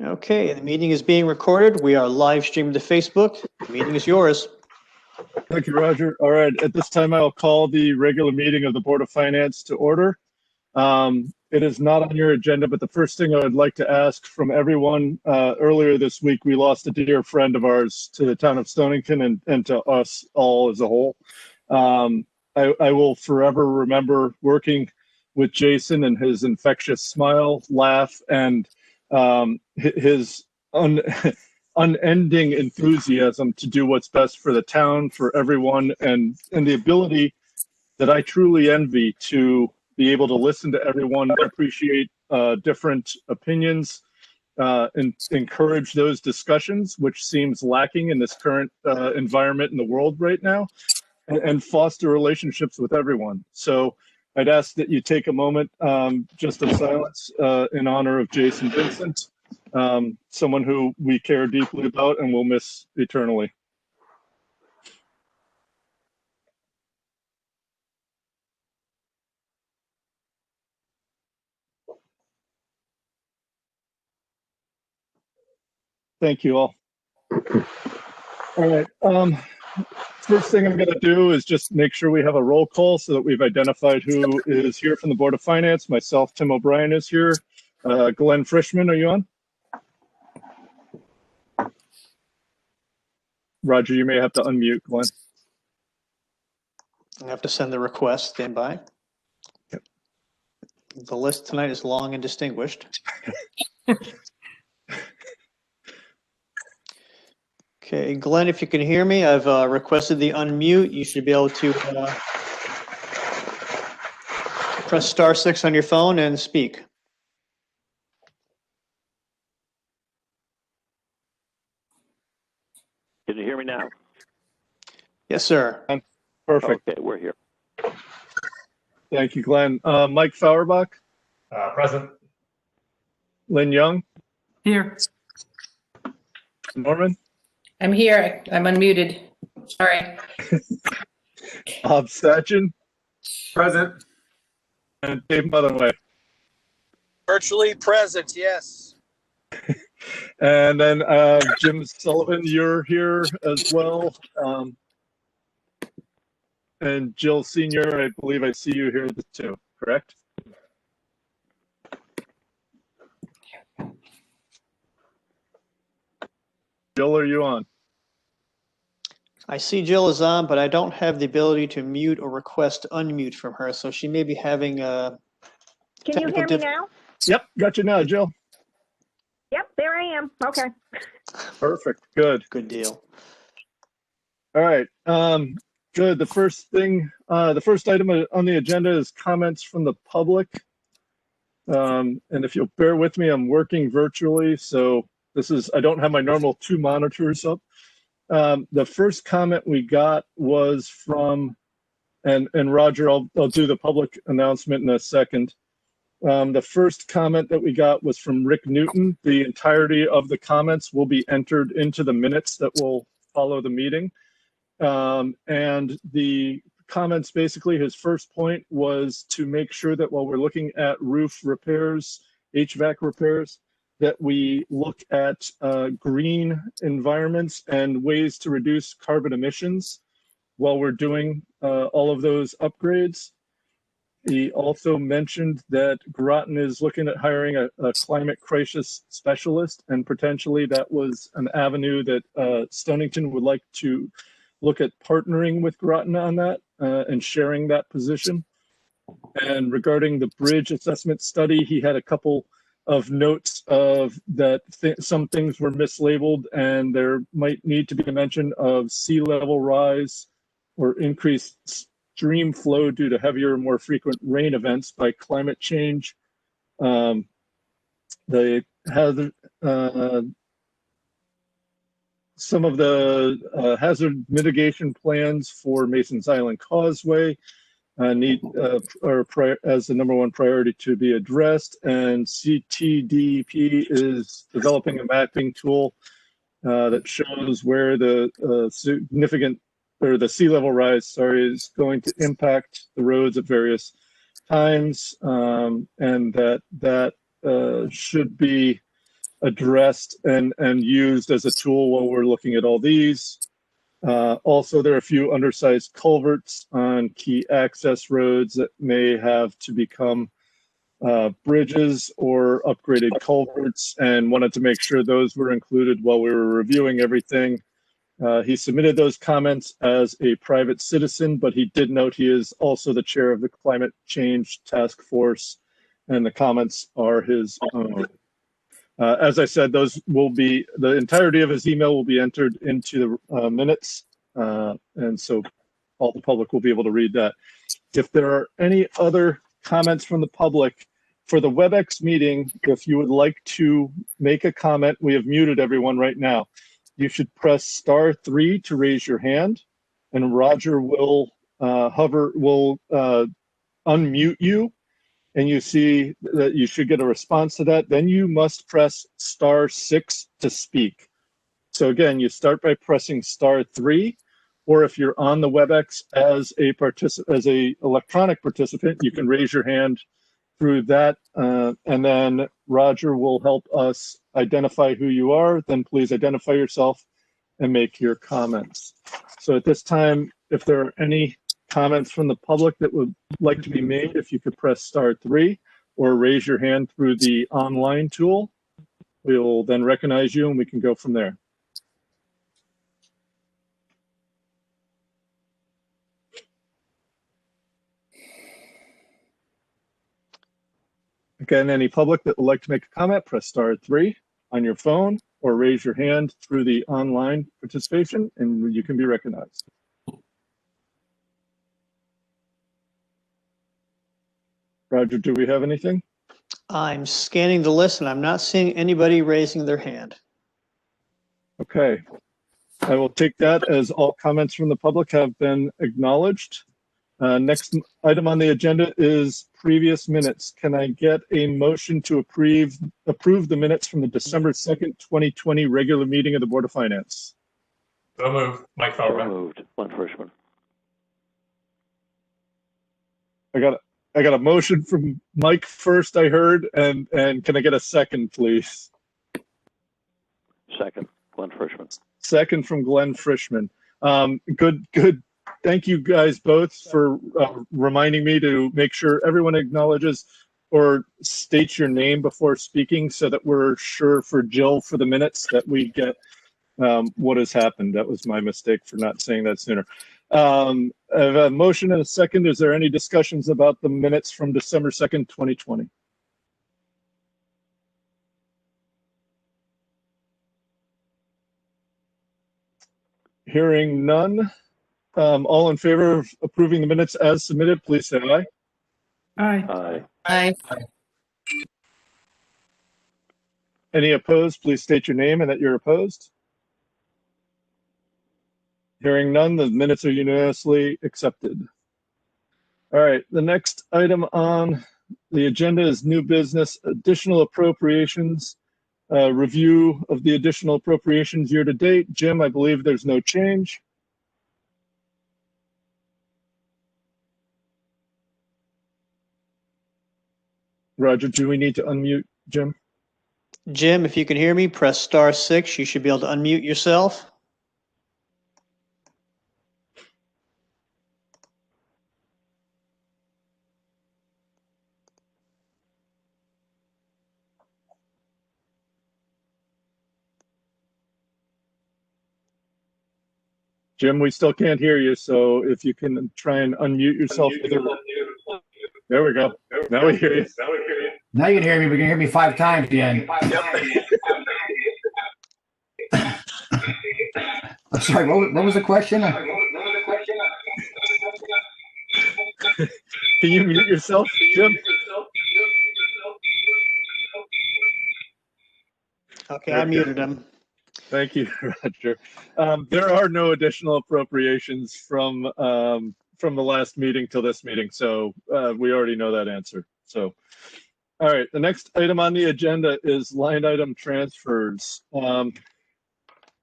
Okay, the meeting is being recorded. We are live streaming to Facebook. The meeting is yours. Thank you, Roger. All right, at this time, I'll call the regular meeting of the Board of Finance to order. It is not on your agenda, but the first thing I would like to ask from everyone, earlier this week, we lost a dear friend of ours to the town of Stonington and to us all as a whole. I will forever remember working with Jason and his infectious smile, laugh, and his unending enthusiasm to do what's best for the town, for everyone, and the ability that I truly envy to be able to listen to everyone, appreciate different opinions, and encourage those discussions, which seems lacking in this current environment in the world right now, and foster relationships with everyone. So I'd ask that you take a moment just of silence in honor of Jason Vincent, someone who we care deeply about and will miss eternally. Thank you all. All right. First thing I'm going to do is just make sure we have a roll call so that we've identified who is here from the Board of Finance. Myself, Tim O'Brien is here. Glenn Frischman, are you on? Roger, you may have to unmute, Glenn. I have to send the request. Stand by. Yep. The list tonight is long and distinguished. Okay, Glenn, if you can hear me, I've requested the unmute. You should be able to press *6 on your phone and speak. Can you hear me now? Yes, sir. Perfect. Okay, we're here. Thank you, Glenn. Mike Fauerbach? Present. Lynn Young? Here. Norman? I'm here. I'm unmuted. Sorry. Bob Satchin? Present. And Dave Motherway. Virtually present, yes. And then Jim Sullivan, you're here as well. And Jill Senior, I believe I see you here too, correct? Jill, are you on? I see Jill is on, but I don't have the ability to mute or request unmute from her, so she may be having a Can you hear me now? Yep, got you now, Jill. Yep, there I am. Okay. Perfect, good. Good deal. All right, good. The first item on the agenda is comments from the public. And if you'll bear with me, I'm working virtually, so I don't have my normal 2 monitors up. The first comment we got was from, and Roger, I'll do the public announcement in a second. The first comment that we got was from Rick Newton. The entirety of the comments will be entered into the minutes that will follow the meeting. And the comments, basically, his first point was to make sure that while we're looking at roof repairs, HVAC repairs, that we look at green environments and ways to reduce carbon emissions while we're doing all of those upgrades. He also mentioned that Groton is looking at hiring a climate crisis specialist, and potentially that was an avenue that Stonington would like to look at partnering with Groton on that and sharing that position. And regarding the bridge assessment study, he had a couple of notes of that some things were mislabeled, and there might need to be a mention of sea level rise or increased stream flow due to heavier and more frequent rain events by climate change. They had some of the hazard mitigation plans for Mason's Island Causeway are as the #1 priority to be addressed, and CTDP is developing a mapping tool that shows where the the sea level rise, is going to impact the roads at various times, and that should be addressed and used as a tool while we're looking at all these. Also, there are a few undersized culverts on key access roads that may have to become bridges or upgraded culverts, and wanted to make sure those were included while we were reviewing everything. He submitted those comments as a private citizen, but he did note he is also the chair of the Climate Change Task Force, and the comments are his own. As I said, those will be, the entirety of his email will be entered into the minutes, and so all the public will be able to read that. If there are any other comments from the public for the WebEx meeting, if you would like to make a comment, we have muted everyone right now. You should press *3 to raise your hand, and Roger will unmute you, and you see that you should get a response to that. Then you must press *6 to speak. So again, you start by pressing *3, or if you're on the WebEx as a electronic participant, you can raise your hand through that, and then Roger will help us identify who you are. Then please identify yourself and make your comments. So at this time, if there are any comments from the public that would like to be made, if you could press *3 or raise your hand through the online tool, we will then recognize you and we can go from there. Again, any public that would like to make a comment, press *3 on your phone or raise your hand through the online participation and you can be recognized. Roger, do we have anything? I'm scanning the list and I'm not seeing anybody raising their hand. Okay. I will take that as all comments from the public have been acknowledged. Next item on the agenda is previous minutes. Can I get a motion to approve the minutes from the December 2nd, 2020 regular meeting of the Board of Finance? So moved. Mike Feldman. Moved. Glenn Frischman. I got a motion from Mike first, I heard, and can I get a second, please? Second. Glenn Frischman. Second from Glenn Frischman. Good. Thank you guys both for reminding me to make sure everyone acknowledges or states your name before speaking so that we're sure for Jill for the minutes that we get what has happened. That was my mistake for not saying that sooner. I have a motion and a second. Is there any discussions about the minutes from December 2nd, 2020? Hearing none. All in favor of approving the minutes as submitted, please say aye. Aye. Aye. Aye. Any opposed, please state your name and that you're opposed. Hearing none, the minutes are unanimously accepted. All right, the next item on the agenda is new business, additional appropriations, review of the additional appropriations year to date. Jim, I believe there's no change. Roger, do we need to unmute Jim? Jim, if you can hear me, press *6. You should be able to unmute yourself. Jim, we still can't hear you, so if you can try and unmute yourself. There we go. Now we hear you. Now you can hear me, but you can hear me 5 times again. I'm sorry, what was the question? Can you mute yourself, Jim? Okay, I muted him. Thank you, Roger. There are no additional appropriations from the last meeting till this meeting, so we already know that answer. So, all right, the next item on the agenda is line item transfers.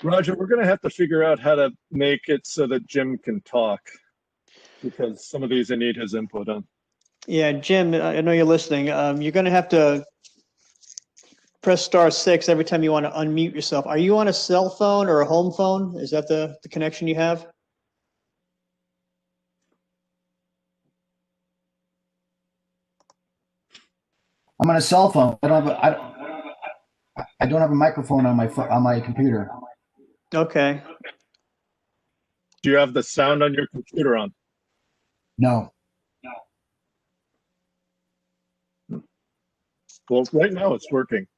Roger, we're going to have to figure out how to make it so that Jim can talk, because some of these I need his input on. Yeah, Jim, I know you're listening. You're going to have to press *6 every time you want to unmute yourself. Are you on a cell phone or a home phone? Is that the connection you have? I'm on a cell phone. I don't have a microphone on my computer. Okay. Do you have the sound on your computer on? No. Well, right now it's working.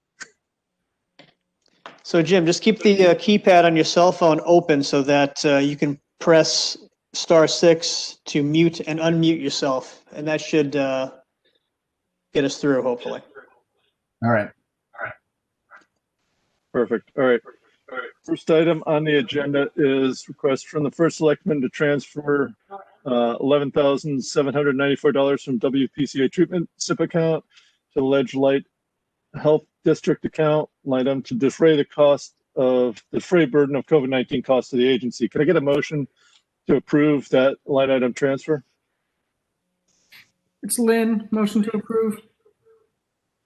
So Jim, just keep the keypad on your cell phone open so that you can press *6 to mute and unmute yourself, and that should get us through, hopefully. All right. Perfect. All right. First item on the agenda is request from the first selectman to transfer $11,794 from WPCA treatment SIP account to the Ledge Light Health District account line item to defray the burden of COVID-19 costs to the agency. Can I get a motion to approve that line item transfer? It's Lynn. Motion to approve.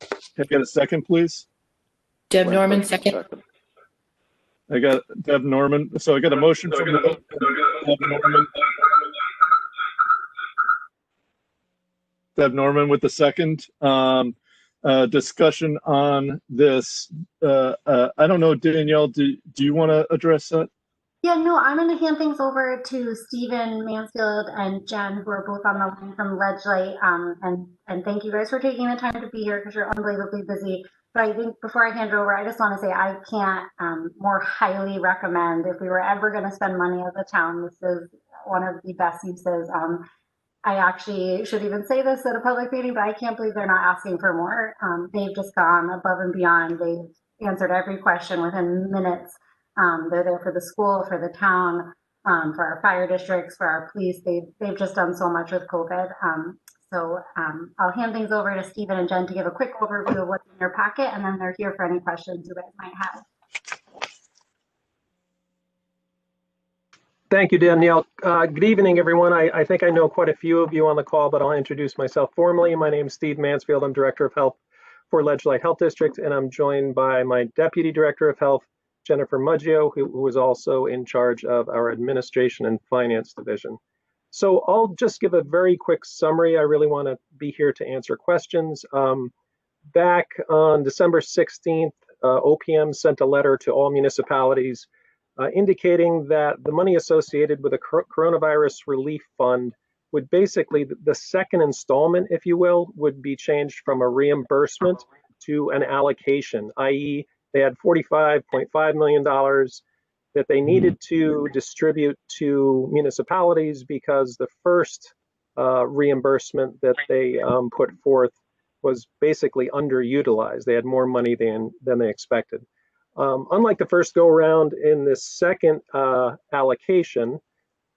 Can I get a second, please? Deb Lynn Norman, Frischman, second. I got Deb Norman. So I got a motion from Deb Norman. Deb Norman with the second. Discussion on this. I don't know, Danielle, do you want to address that? Yeah, no, I'm going to hand things over to Stephen Mansfield and Jen, who are both on the line from Ledgelight. And thank you guys for taking the time to be here because you're unbelievably busy. But I think before I hand it over, I just want to say I can't more highly recommend, if we were ever going to spend money as a town, this is one of the best uses. I actually should even say this at a public meeting, but I can't believe they're not asking for more. They've just gone above and beyond. They've answered every question within minutes. They're there for the school, for the town, for our fire districts, for our police. They've just done so much with COVID. So I'll hand things over to Stephen and Jen to give a quick overview of what's in your packet, and then they're here for any questions you guys might have. Thank you, Danielle. Good evening, everyone. I think I know quite a few of you on the call, but I'll introduce myself formally. My name is Steve Mansfield. I'm Director of Health for Ledgelight Health District, and I'm joined by my Deputy Director of Health, Jennifer Muggio, who is also in charge of our Administration and Finance Division. So I'll just give a very quick summary. I really want to be here to answer questions. Back on December 16th, OPM sent a letter to all municipalities indicating that the money associated with the coronavirus relief fund would basically, the second installment, if you will, would be changed from a reimbursement to an allocation, i.e. they had $45.5 million that they needed to distribute to municipalities because the first reimbursement that they put forth was basically underutilized. They had more money than they expected. Unlike the first go around, in this second allocation,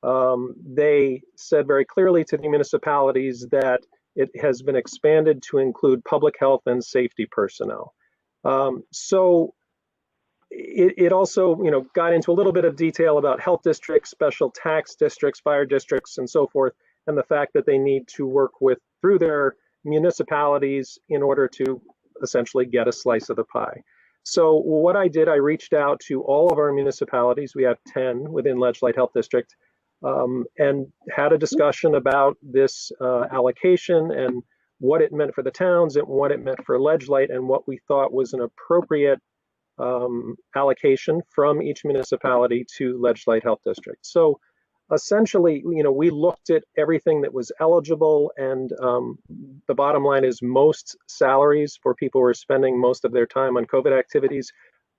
they said very clearly to the municipalities that it has been expanded to include public health and safety personnel. So it also, got into a little bit of detail about health districts, special tax districts, fire districts, and so forth, and the fact that they need to work through their municipalities in order to essentially get a slice of the pie. So what I did, I reached out to all of our municipalities. We have 10 within Ledgelight Health District, and had a discussion about this allocation and what it meant for the towns and what it meant for Ledgelight and what we thought was an appropriate allocation from each municipality to Ledgelight Health District. So essentially, we looked at everything that was eligible, and the bottom line is most salaries for people who are spending most of their time on COVID activities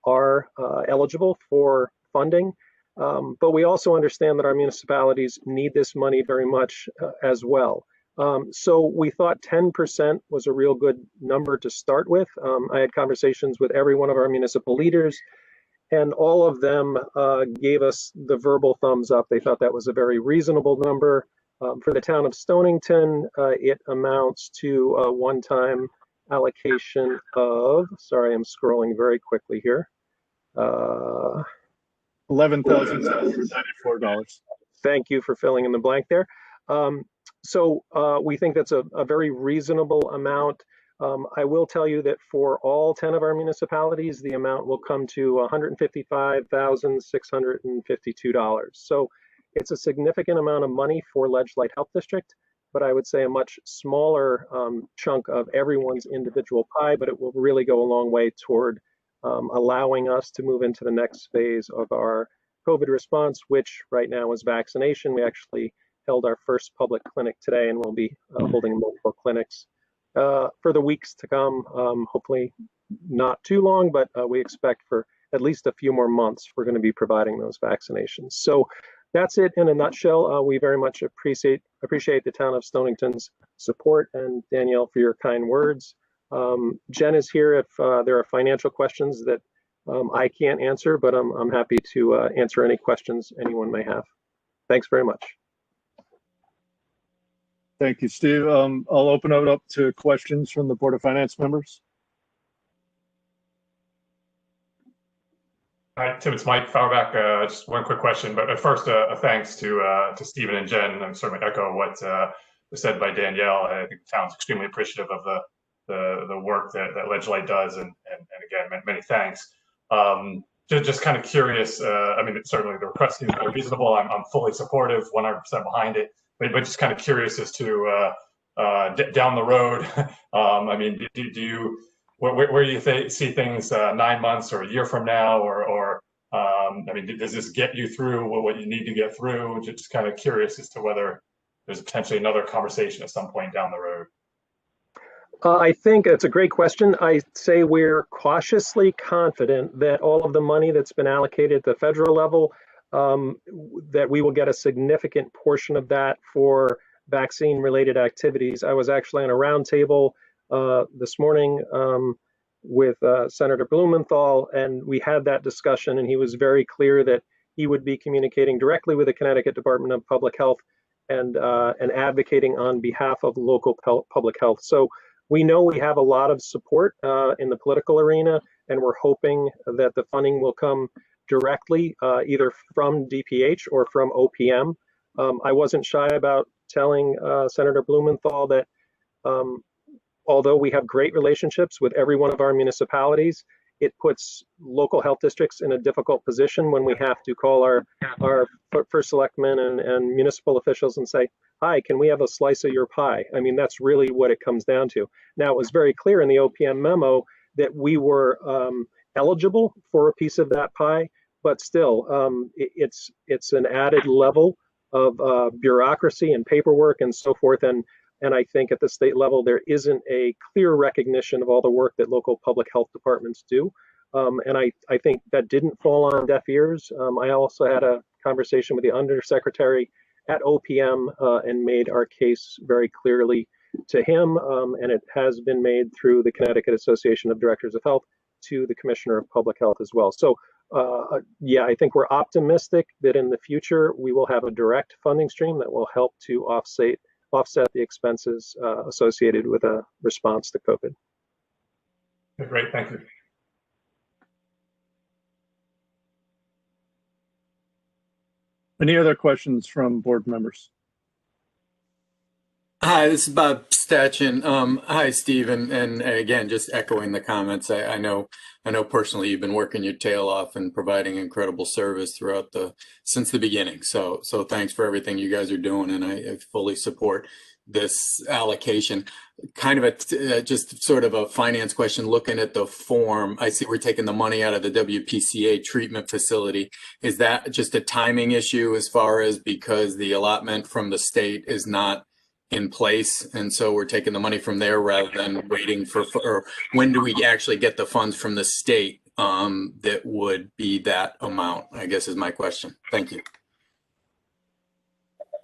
are eligible for funding. But we also understand that our municipalities need this money very much as well. So we thought 10% was a real good number to start with. I had conversations with every one of our municipal leaders, and all of them gave us the verbal thumbs up. They thought that was a very reasonable number. For the town of Stonington, it amounts to a one-time allocation of, sorry, I'm scrolling very quickly here. $11,794. Thank you for filling in the blank there. So we think that's a very reasonable amount. I will tell you that for all 10 of our municipalities, the amount will come to $155,652. So it's a significant amount of money for Ledgelight Health District, but I would say a much smaller chunk of everyone's individual pie, but it will really go a long way toward allowing us to move into the next phase of our COVID response, which right now is vaccination. We actually held our first public clinic today, and we'll be holding multiple clinics for the weeks to come. Hopefully not too long, but we expect for at least a few more months, we're going to be providing those vaccinations. So that's it in a nutshell. We very much appreciate the town of Stonington's support, and Danielle for your kind words. Jen is here if there are financial questions that I can't answer, but I'm happy to answer any questions anyone may have. Thanks very much. Thank you, Steve. I'll open it up to questions from the Board of Finance members. Hi, Tim, it's Mike Fauerbach. Just one quick question, but first, a thanks to Stephen and Jen. I'm certainly echo what was said by Danielle. I think the town's extremely appreciative of the work that Ledgelight does, and again, many thanks. Just kind of curious. I mean, certainly the request seems very reasonable. I'm fully supportive, 100% behind it. But just kind of curious as to down the road. I mean, where do you see things 9 months or a year from now, or I mean, does this get you through what you need to get through? Just kind of curious as to whether there's potentially another conversation at some point down the road. I think it's a great question. I say we're cautiously confident that all of the money that's been allocated at the federal level, that we will get a significant portion of that for vaccine-related activities. I was actually on a roundtable this morning with Senator Blumenthal, and we had that discussion, and he was very clear that he would be communicating directly with the Connecticut Department of Public Health and advocating on behalf of local public health. So we know we have a lot of support in the political arena, and we're hoping that the funding will come directly either from DPH or from OPM. I wasn't shy about telling Senator Blumenthal that although we have great relationships with every one of our municipalities, it puts local health districts in a difficult position when we have to call our first selectmen and municipal officials and say, hi, can we have a slice of your pie? I mean, that's really what it comes down to. Now, it was very clear in the OPM memo that we were eligible for a piece of that pie, but still, it's an added level of bureaucracy and paperwork and so forth. And I think at the state level, there isn't a clear recognition of all the work that local public health departments do. And I think that didn't fall on deaf ears. I also had a conversation with the undersecretary at OPM and made our case very clearly to him. And it has been made through the Connecticut Association of Directors of Health to the Commissioner of Public Health as well. So yeah, I think we're optimistic that in the future, we will have a direct funding stream that will help to offset the expenses associated with a response to COVID. Okay, great, thank you. Any other questions from board members? Hi, this is Bob Stachin. Hi, Steve, and again, just echoing the comments. I know personally you've been working your tail off and providing incredible service throughout since the beginning. So thanks for everything you guys are doing, and I fully support this allocation. Kind of just sort of a finance question. Looking at the form, I see we're taking the money out of the WPCA treatment facility. Is that just a timing issue as far as because the allotment from the state is not in place, and so we're taking the money from there rather than waiting for, or when do we actually get the funds from the state that would be that amount, I guess is my question. Thank you.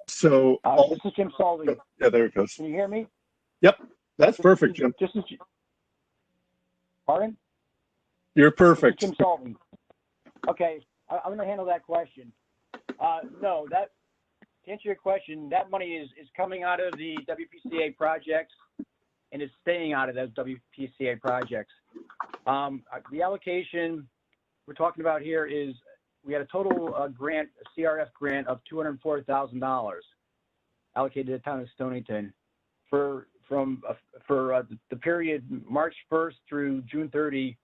So this is Jim Salvi. Yeah, there it goes. Can you hear me? Yep, that's perfect, Jim. Pardon? You're perfect. Jim Salvi. Okay, I'm going to handle that question. No, to answer your question, that money is coming out of the WPCA projects and is staying out of those WPCA projects. The allocation we're talking about here is we had a total grant, a CRF grant of $204,000 allocated to the town of Stonington. For for the period March 1st through June 30,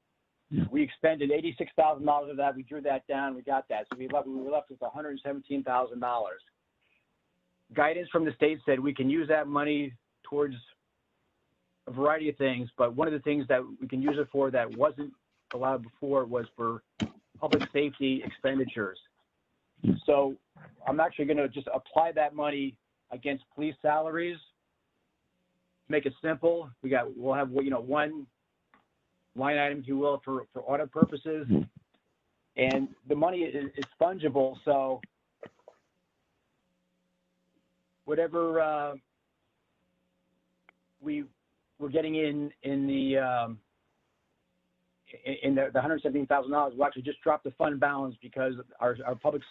we expended $86,000 of that. We drew that down. We got that. So we were left with $117,000. Guidance from the state said we can use that money towards a variety of things, but one of the things that we can use it for that wasn't allowed before was for public safety expenditures. So I'm actually going to just apply that money against police salaries. Make it simple. We'll have one line item, if you will, for audit purposes, and the money is fungible. So whatever we're getting in the $117,000, we'll actually just drop the fund balance because our public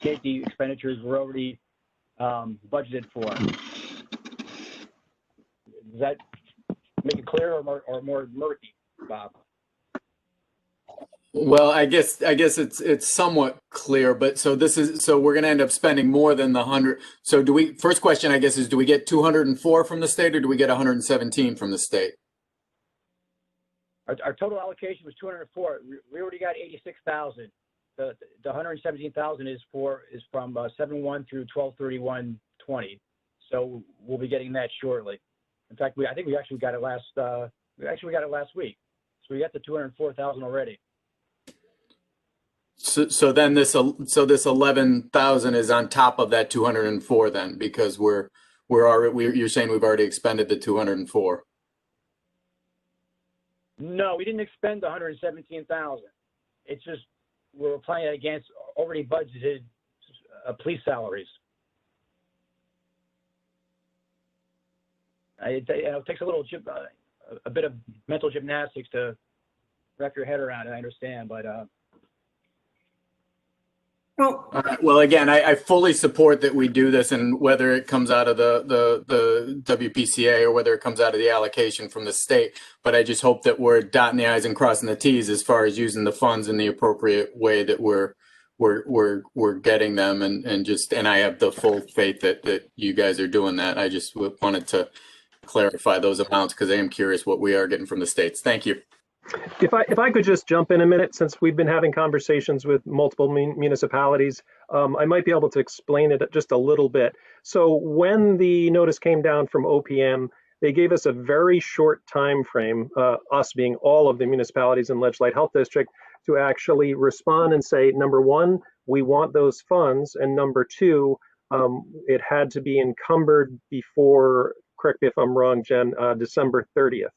safety expenditures were already budgeted for. Does that make it clear or more murky, Bob? Well, I guess it's somewhat clear, but so we're going to end up spending more than the 100. So first question, I guess, is do we get 204 from the state or do we get 117 from the state? Our total allocation was 204. We already got 86,000. The 117,000 is from 7/1 through 12/31/20. So we'll be getting that shortly. In fact, I think we actually got it last week. So we got the 204,000 already. So then this 11,000 is on top of that 204 then, because you're saying we've already expended the 204. No, we didn't expend the 117,000. It's just we're applying it against already budgeted police salaries. It takes a bit of mental gymnastics to wrap your head around it. I understand, but well, again, I fully support that we do this, and whether it comes out of the WPCA or whether it comes out of the allocation from the state. But I just hope that we're dotting the I's and crossing the T's as far as using the funds in the appropriate way that we're getting them, and I have the full faith that you guys are doing that. I just wanted to clarify those amounts because I am curious what we are getting from the states. Thank you. If I could just jump in a minute, since we've been having conversations with multiple municipalities, I might be able to explain it just a little bit. So when the notice came down from OPM, they gave us a very short time frame, us being all of the municipalities in Ledge Light Health District, to actually respond and say, number one, we want those funds, and number two, it had to be encumbered before, correct me if I'm wrong, Jen, December 30th.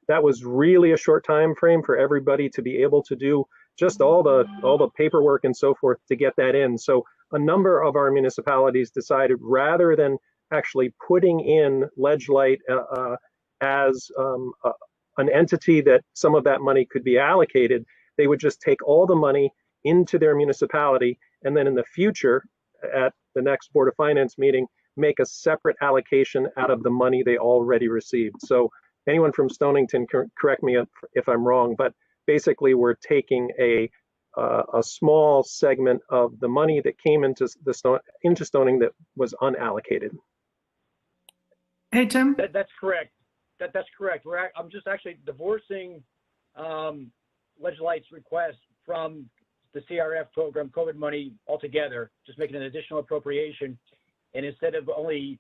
That was really a short time frame for everybody to be able to do just all the paperwork and so forth to get that in. So a number of our municipalities decided, rather than actually putting in Ledge Light as an entity that some of that money could be allocated, they would just take all the money into their municipality, and then in the future, at the next Board of Finance meeting, make a separate allocation out of the money they already received. So anyone from Stonington, correct me if I'm wrong, but basically we're taking a small segment of the money that came into Stoning that was unallocated. Hey, Tim. That's correct. That's correct. I'm just actually divorcing Ledge Light's request from the CRF program, COVID money altogether, just making an additional appropriation. And instead of only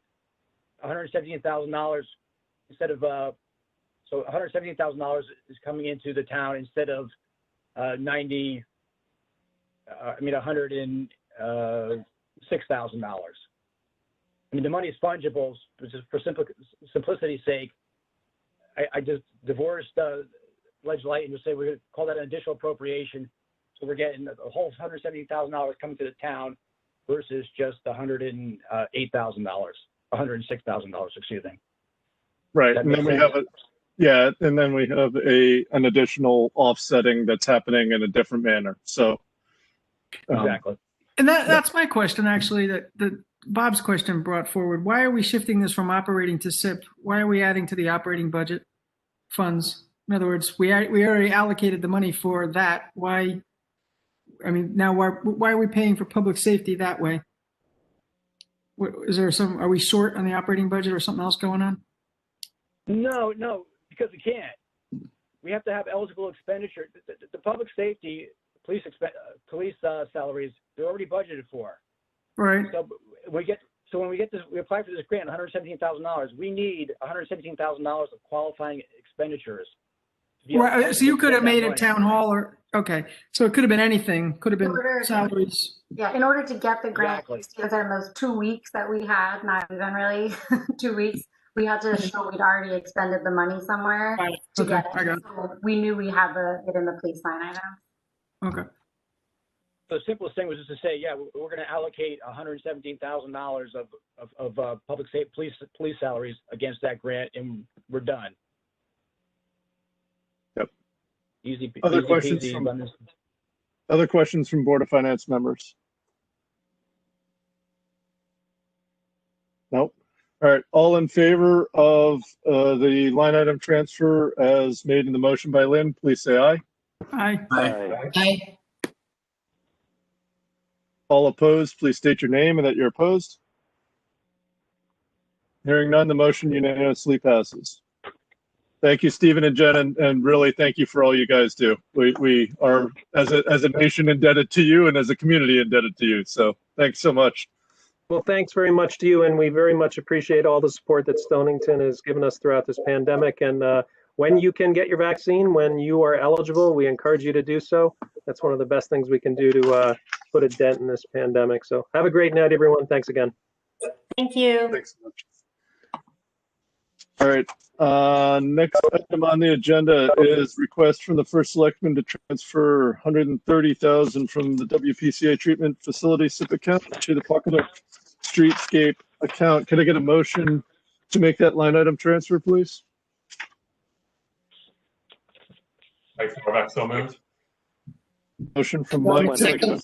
$117,000, so $117,000 is coming into the town instead of $106,000. I mean, the money is fungible, but just for simplicity's sake, I just divorced Ledge Light and just say we're going to call that an additional appropriation. So we're getting the whole $170,000 coming to the town versus just $108,000, $106,000, excuse me. Right, and then we have an additional offsetting that's happening in a different manner. So exactly. And that's my question, actually, that Bob's question brought forward. Why are we shifting this from operating to SIP? Why are we adding to the operating budget funds? In other words, we already allocated the money for that. Why? I mean, now why are we paying for public safety that way? Are we short on the operating budget or something else going on? No, because we can't. We have to have eligible expenditure. The public safety, police salaries, they're already budgeted for. Right. So when we apply for this grant, $117,000. We need $117,000 of qualifying expenditures. Right. So you could have made a town hall okay. So it could have been anything. Could have been salaries. Yeah, in order to get the grant, Exactly. in those 2 weeks that we had, not even really 2 weeks, we had to show we'd already expended the money somewhere to Okay, get I it. got it. So we knew we had it in the police line item. Okay. The simplest thing was just to say, yeah, we're going to allocate $117,000 of public safety police salaries against that grant, and we're done. Yep. Easy. Other easy questions peasy, from lemon- other questions from Board of Finance members? Nope. All right. All in favor of the line item transfer as made in the motion by Lynn, please say aye. Aye. Aye. All opposed, please state your name and that you're opposed. Hearing none, the motion unanimously passes. Thank you, Stephen and Jen, and really thank you for all you guys do. We are, as a nation, indebted to you, and as a community, indebted to you. So thanks so much. Well, thanks very much to you, and we very much appreciate all the support that Stonington has given us throughout this pandemic. And when you can get your vaccine, when you are eligible, we encourage you to do so. That's one of the best things we can do to put a dent in this pandemic. So have a great night, everyone. Thanks again. Thank you. Thanks so much. All right. Next item on the agenda is request from the first selectman to transfer $130,000 from the WPCA treatment facility SIP account to the Pocketnook Streetscape account. Can I get a motion to make that line item transfer, please? Mike Farback, so moved. Motion from Mike. Second.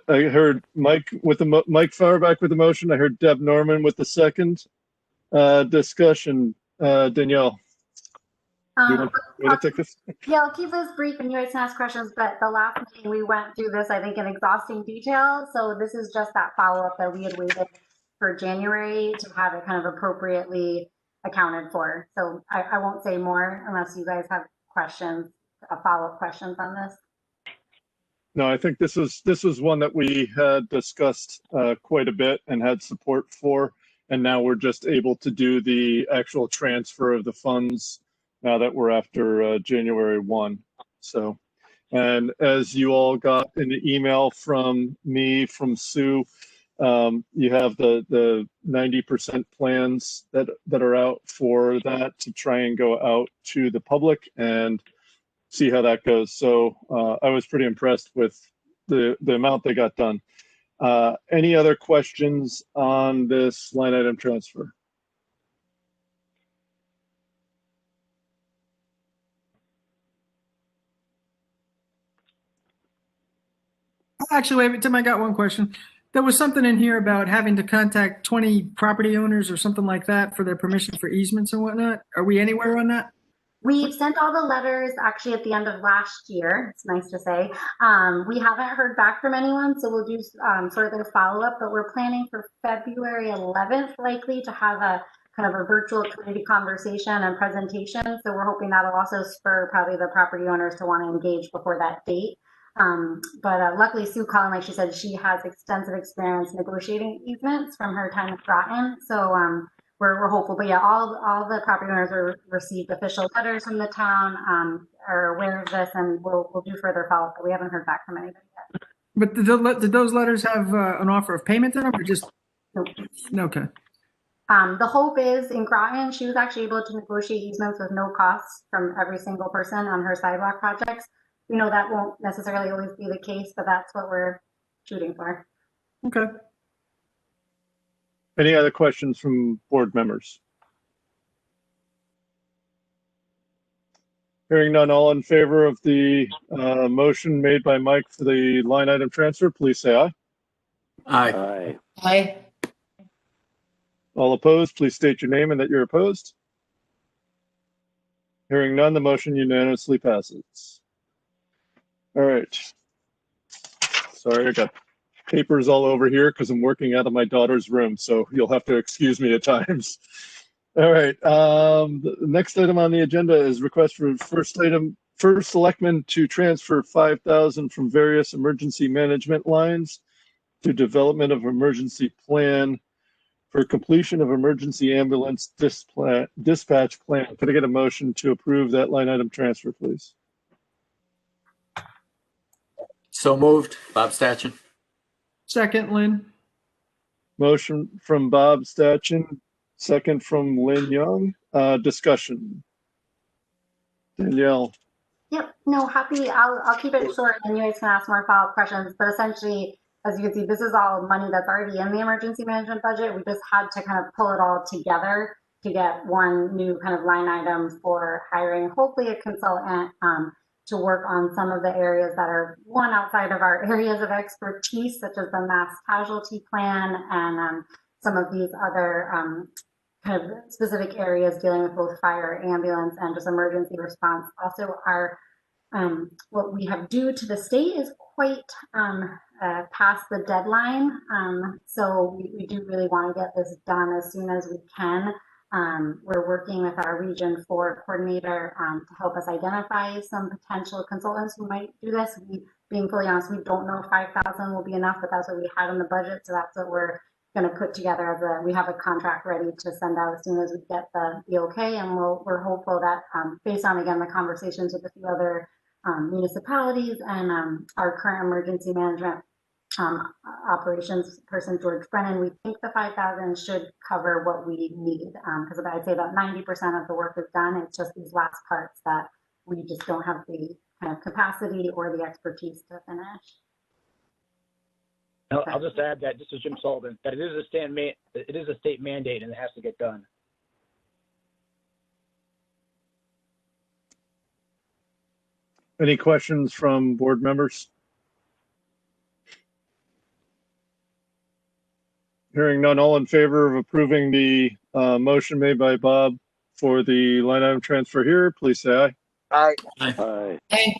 I heard Mike Mike Farback with the motion. I heard Deb Norman with the second. Discussion, Danielle. You want to take this? Yeah, I'll keep this brief and you guys can ask questions, but the last meeting we went through this, I think, in exhausting detail. So this is just that follow-up that we had waited for January to have it kind of appropriately accounted for. So I won't say more unless you guys have questions, follow-up questions on this. No, I think this was one that we had discussed quite a bit and had support for. And now we're just able to do the actual transfer of the funds now that we're after January 1. So, and as you all got in the email from me, from Sue, you have the 90% plans that are out for that to try and go out to the public and see how that goes. So I was pretty impressed with the amount they got done. Any other questions on this line item transfer? Actually, wait, Tim, I got one question. There was something in here about having to contact 20 property owners or something like that for their permission for easements and whatnot. Are we anywhere on that? We've sent all the letters actually at the end of last year. It's nice to say. We haven't heard back from anyone, so we'll do further follow-up, but we're planning for February 11th likely to have a kind of a virtual community conversation and presentation. So we're hoping that'll also spur probably the property owners to want to engage before that date. But luckily Sue Collin, like she said, she has extensive experience negotiating easements from her time at Groton. So we're hopeful, but yeah, all the property owners received official letters from the town, are aware of this, and we'll do further follow-up, but we haven't heard back from anybody yet. But did those letters have an offer of payment in them, or just? Nope. Okay. The hope is in Groton, she was actually able to negotiate easements with no costs from every single person on her sidewalk projects. We know that won't necessarily always be the case, but that's what we're shooting for. Okay. Any other questions from board members? Hearing none, all in favor of the motion made by Mike for the line item transfer, please say aye. Aye. Aye. All opposed, please state your name and that you're opposed. Hearing none, the motion unanimously passes. All right. Sorry, I got papers all over here because I'm working out of my daughter's room, so you'll have to excuse me at times. All right. The next item on the agenda is request for first selectman to transfer 5,000 from various emergency management lines to development of emergency plan for completion of emergency ambulance dispatch plan. Could I get a motion to approve that line item transfer, please? So moved. Bob Statchin. Second, Lynn. Motion from Bob Statchin, second from Lynn Young. Discussion. Danielle. Yep, no, happy. I'll keep it short and you guys can ask more follow-up questions. But essentially, as you can see, this is all money that's already in the emergency management budget. We just had to kind of pull it all together to get one new kind of line item for hiring, hopefully a consultant to work on some of the areas that are one outside of our areas of expertise, such as the mass casualty plan and some of these other kind of specific areas dealing with both fire, ambulance, and just emergency response. Also, our what we have due to the state is quite past the deadline. So we do really want to get this done as soon as we can. We're working with our Region 4 coordinator to help us identify some potential consultants who might do this. Being fully honest, we don't know if 5,000 will be enough, but that's what we had in the budget. So that's what we're going to put together as we have a contract ready to send out as soon as we get the okay. And we're hopeful that based on, again, the conversations with a few other municipalities and our current emergency management operations person, George Brennan, we think the 5,000 should cover what we need. Because I'd say about 90% of the work is done. It's just these last parts that we just don't have the kind of capacity or the expertise to finish. I'll just add that, this is Jim Sullivan, that it is a state mandate and it has to get done. Any questions from board members? Hearing none, all in favor of approving the motion made by Bob for the line item transfer here, please say aye. Aye. Hey,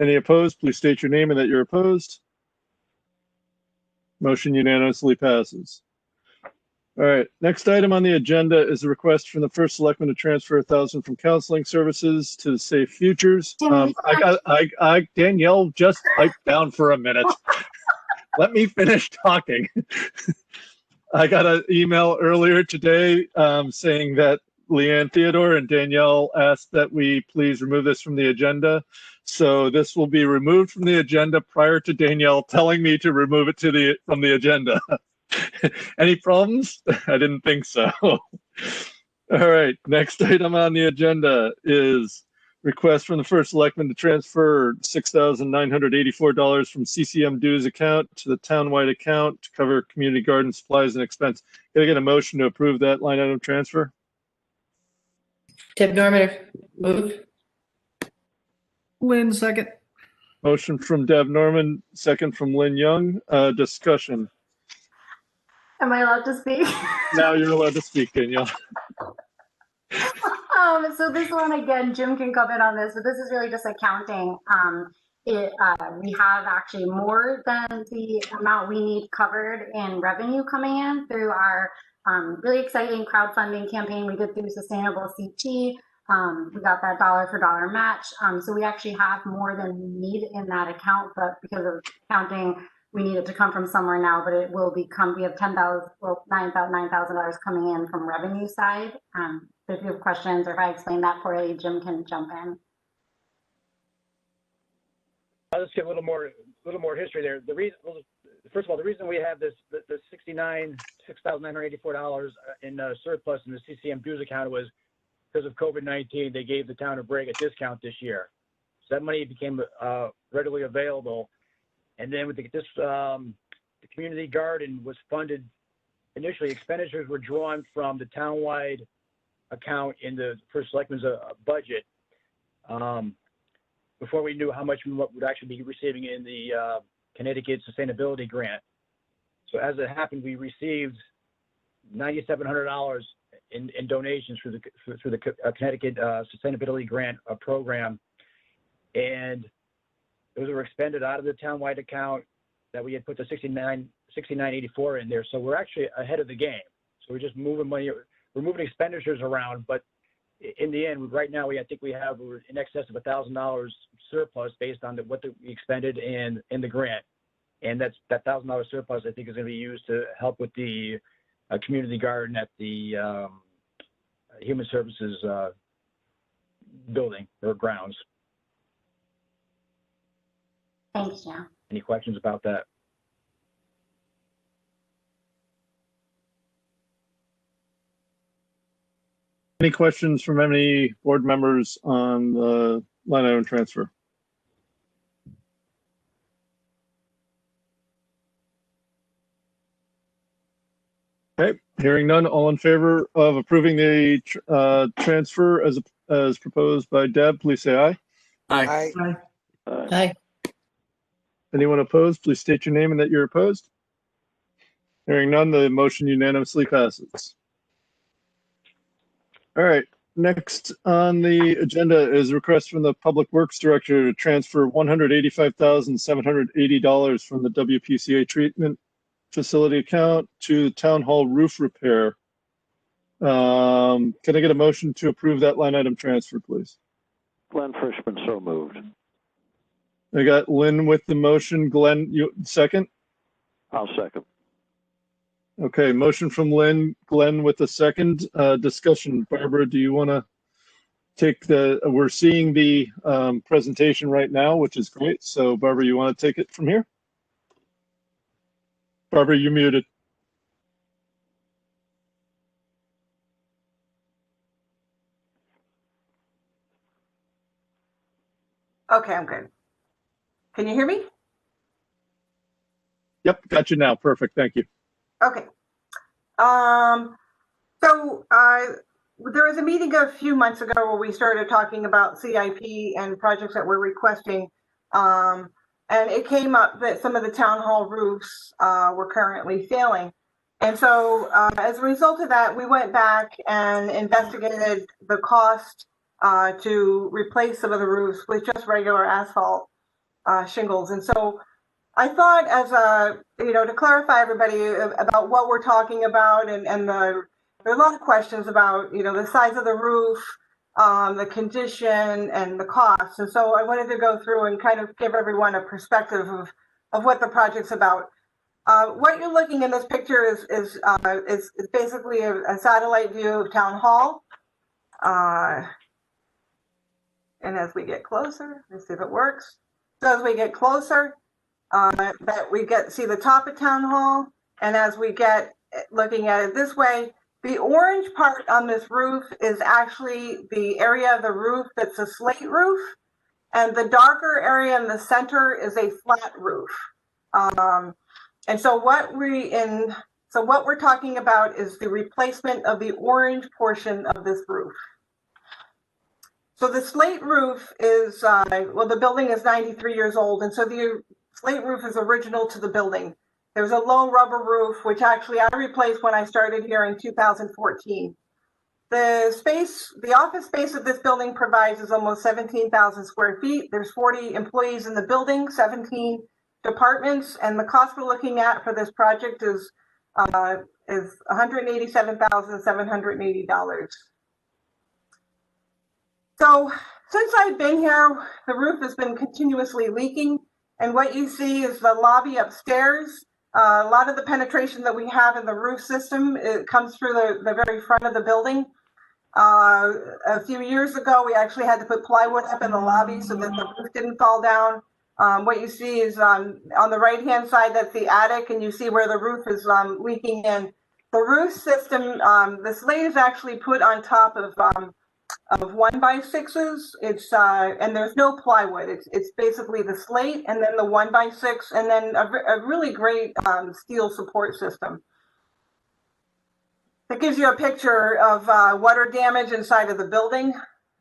Any opposed, please state your name and that you're opposed. Motion unanimously passes. All right, next item on the agenda is a request from the first selectman to transfer 1,000 from counseling services to Safe Futures. Danielle, just pipe down for a minute. Let me finish talking. I got an email earlier today saying that Leanne Theodore and Danielle asked that we please remove this from the agenda. So this will be removed from the agenda prior to Danielle telling me to remove it from the agenda. Any problems? I didn't think so. All right, next item on the agenda is request from the first selectman to transfer $6,984 from CCM dues account to the townwide account to cover community garden supplies and expense. Can I get a motion to approve that line item transfer? Deb Norman, move. Lynn, second. Motion from Deb Norman, second from Lynn Young. Discussion. Am I allowed to speak? Now you're allowed to speak, Danielle. So this one, again, Jim can come in on this, but this is really just accounting. We have actually more than the amount we need covered in revenue coming in through our really exciting crowdfunding campaign we did through Sustainable CT. We got that dollar for dollar match. So we actually have more than we need in that account, but because of accounting, we need it to come from somewhere now, but it will become, we have $9,000 coming in from revenue side. So if you have questions or if I explain that poorly, Jim can jump in. I'll just give a little more history there. The reason, first of all, the reason we have the $6,984 in surplus in the CCM dues account was because of COVID-19. They gave the town a break, a discount this year, so that money became readily available. And then with the community garden was funded initially. Expenditures were drawn from the townwide account in the first selectman's budget before we knew how much we would actually be receiving in the Connecticut Sustainability Grant. So as it happened, we received $9,700 in donations through the Connecticut Sustainability Grant program, and those were expended out of the townwide account that we had put the $69.84 in there. So we're actually ahead of the game. So we're just moving money, we're moving expenditures around, but in the end, right now, I think we have in excess of $1,000 surplus based on what we expended in the grant. And that $1,000 surplus, I think, is going to be used to help with the community garden at the Human Services building or grounds. Thanks, John. Any questions about that? Any questions from any board members on the line item transfer? Okay, hearing none, all in favor of approving the transfer as proposed by Deb, please say aye. Aye. Aye. Aye. Anyone opposed, please state your name and that you're opposed. Hearing none, the motion unanimously passes. All right, next on the agenda is a request from the Public Works Director to transfer $185,780 from the WPCA treatment facility account to Town Hall roof repair. Can I get a motion to approve that line item transfer, please? Glenn Frischman, so moved. I got Lynn with the motion. Glenn, you second? I'll second. Okay, motion from Lynn, Glenn with the second. Discussion. Barbara, do you want to take we're seeing the presentation right now, which is great. So Barbara, you want to take it from here? Barbara, you're muted. Okay, I'm good. Can you hear me? Yep, got you now. Perfect. Thank you. Okay. So there was a meeting a few months ago where we started talking about CIP and projects that we're requesting. And it came up that some of the town hall roofs were currently failing. And so as a result of that, we went back and investigated the cost to replace some of the roofs with just regular asphalt shingles. And so I thought, as to clarify everybody about what we're talking about, and there are a lot of questions about, the size of the roof, the condition, and the cost. And so I wanted to go through and kind of give everyone a perspective of what the project's about. What you're looking in this picture is basically a satellite view of Town Hall. And as we get closer, let's see if it works. So as we get closer, that we see the top of Town Hall, and as we get looking at it this way, the orange part on this roof is actually the area of the roof that's a slate roof, and the darker area in the center is a flat roof. And so what we're talking about is the replacement of the orange portion of this roof. So the slate roof is, the building is 93 years old, and so the slate roof is original to the building. There's a low rubber roof, which actually I replaced when I started here in 2014. The office space that this building provides is almost 17,000 square feet. There's 40 employees in the building, 17 departments, and the cost we're looking at for this project is $187,780. So since I've been here, the roof has been continuously leaking. And what you see is the lobby upstairs. A lot of the penetration that we have in the roof system, it comes through the very front of the building. A few years ago, we actually had to put plywood up in the lobby so that the roof didn't fall down. What you see is on the right-hand side, that's the attic, and you see where the roof is leaking in. The roof system, the slate is actually put on top of 1x6s. It's and there's no plywood. It's basically the slate and then the 1x6 and then a really great steel support system. That gives you a picture of water damage inside of the building,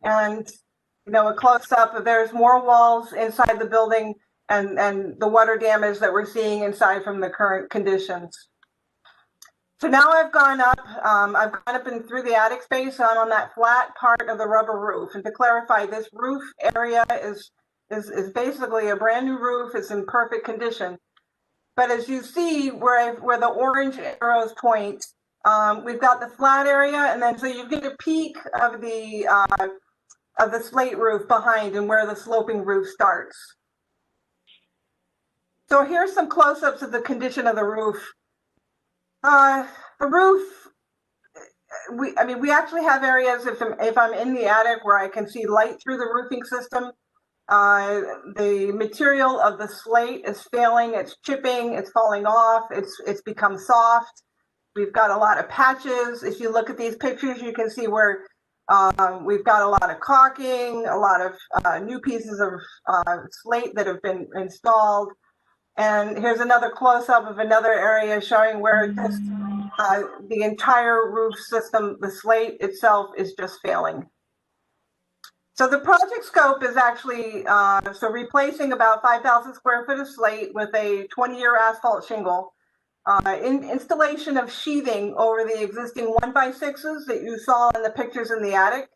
and a close up. There's more walls inside the building and the water damage that we're seeing inside from the current conditions. So now I've gone up and through the attic space, and I'm on that flat part of the rubber roof. And to clarify, this roof area is basically a brand new roof. It's in perfect condition. But as you see where the orange arrows point, We've got the flat area, and then so you get a peek of the slate roof behind and where the sloping roof starts. So here's some close-ups of the condition of the roof. The roof, we actually have areas if I'm in the attic where I can see light through the roofing system. The material of the slate is failing, it's chipping, it's falling off, it's become soft. We've got a lot of patches. If you look at these pictures, you can see where we've got a lot of caulking, a lot of new pieces of slate that have been installed. And here's another close-up of another area showing where just the entire roof system, the slate itself is just failing. So the project scope is actually replacing about 5,000 square foot of slate with a 20-year asphalt shingle, installation of sheathing over the existing 1x6s that you saw in the pictures in the attic.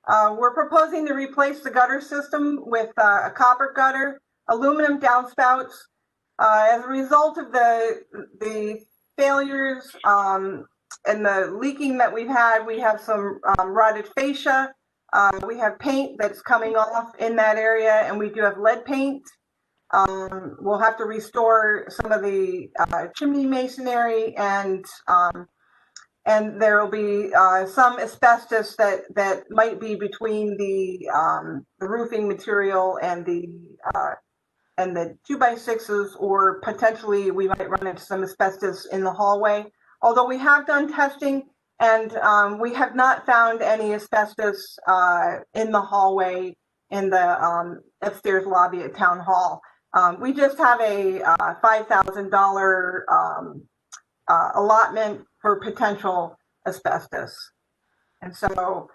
We're proposing to replace the gutter system with a copper gutter, aluminum downspouts. As a result of the failures and the leaking that we've had, we have some rotted fascia. We have paint that's coming off in that area, and we do have lead paint. We'll have to restore some of the chimney masonry, and there will be some asbestos that might be between the roofing material and the 2x6s, or potentially we might run into some asbestos in the hallway. Although we have done testing, and we have not found any asbestos in the hallway in the upstairs lobby at Town Hall. We just have a $5,000 allotment for potential asbestos. And so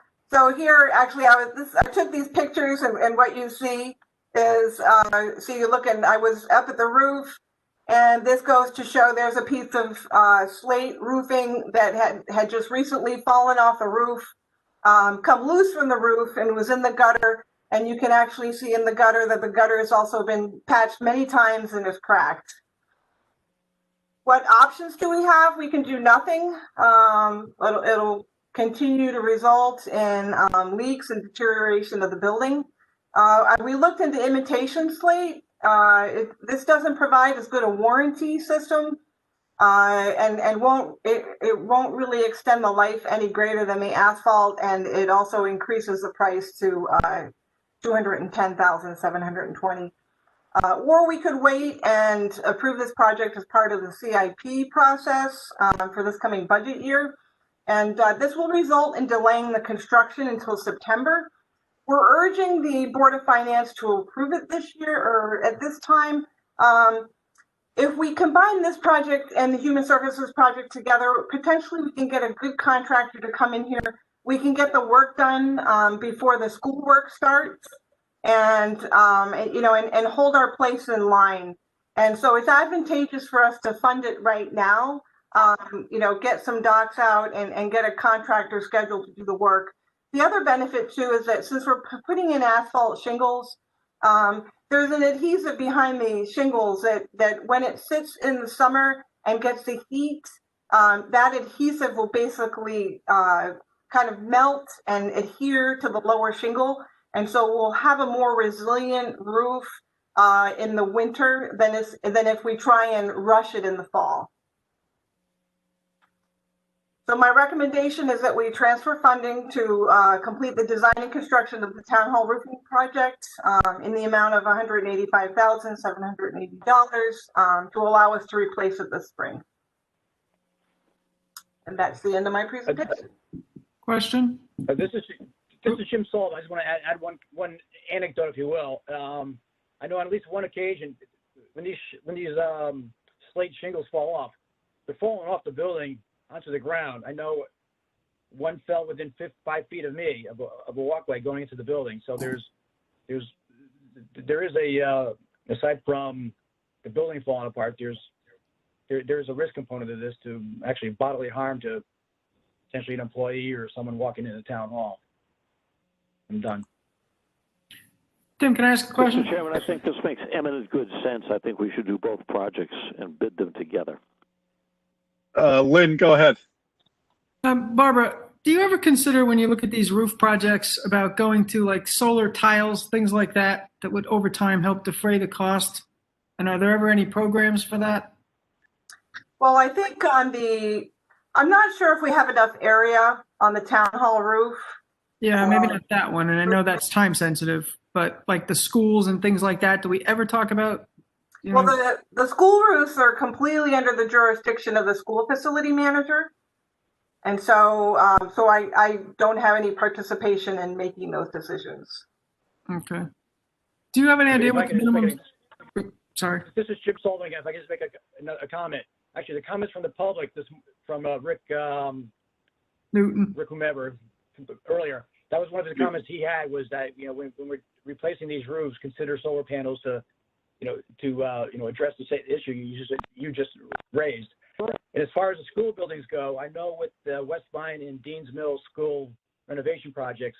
here, actually, I took these pictures, and what you see is, I was up at the roof, and this goes to show there's a piece of slate roofing that had just recently fallen off the roof, come loose from the roof, and was in the gutter. And you can actually see in the gutter that the gutter has also been patched many times and is cracked. What options do we have? We can do nothing. It'll continue to result in leaks and deterioration of the building. We looked into imitation slate. This doesn't provide as good a warranty system, and won't really extend the life any greater than the asphalt, and it also increases the price to $210,720. Or we could wait and approve this project as part of the CIP process for this coming budget year, and this will result in delaying the construction until September. We're urging the Board of Finance to approve it this year, or at this time. If we combine this project and the Human Services project together, potentially we can get a good contractor to come in here. We can get the work done before the school work starts, and hold our place in line. And so it's advantageous for us to fund it right now. Get some docs out and get a contractor scheduled to do the work. The other benefit too is that since we're putting in asphalt shingles, there's an adhesive behind the shingles that when it sits in the summer and gets the heat, that adhesive will basically kind of melt and adhere to the lower shingle. And so we'll have a more resilient roof in the winter than if we try and rush it in the fall. So my recommendation is that we transfer funding to complete the design and construction of the Town Hall roofing project in the amount of $185,780 to allow us to replace it this spring. And that's the end of my presentation. Question? This is Jim Sullivan. I just want to add one anecdote, if you will. I know on at least one occasion when these slate shingles fall off, they're falling off the building onto the ground. I know one fell within 5 feet of me of a walkway going into the building. So there is a aside from the building falling apart, there's a risk component of this to actually bodily harm to potentially an employee or someone walking into Town Hall. I'm done. Tim, can I ask a question? Mr. Chairman, I think this makes eminent good sense. I think we should do both projects and bid them together. Lynn, go ahead. Barbara, do you ever consider when you look at these roof projects about going to like solar tiles, things like that, that would over time help defray the cost? And are there ever any programs for that? Well, I think I'm not sure if we have enough area on the town hall roof. Yeah, maybe not that one. And I know that's time sensitive, but like the schools and things like that, do we ever talk about? Well, the school roofs are completely under the jurisdiction of the school facility manager. And so, I don't have any participation in making those decisions. Okay. Do you have any idea If I what the could just make minimum? Sorry. This is Chip Sullivan again. If I could just make a comment. Actually, the comments from the public, from Rick Newton. Rick whomever earlier. That was one of the comments he had, was that when we're replacing these roofs, consider solar panels to address the same issue you just raised. And as far as the school buildings go, I know with the West Vine and Dean's Mill school renovation projects,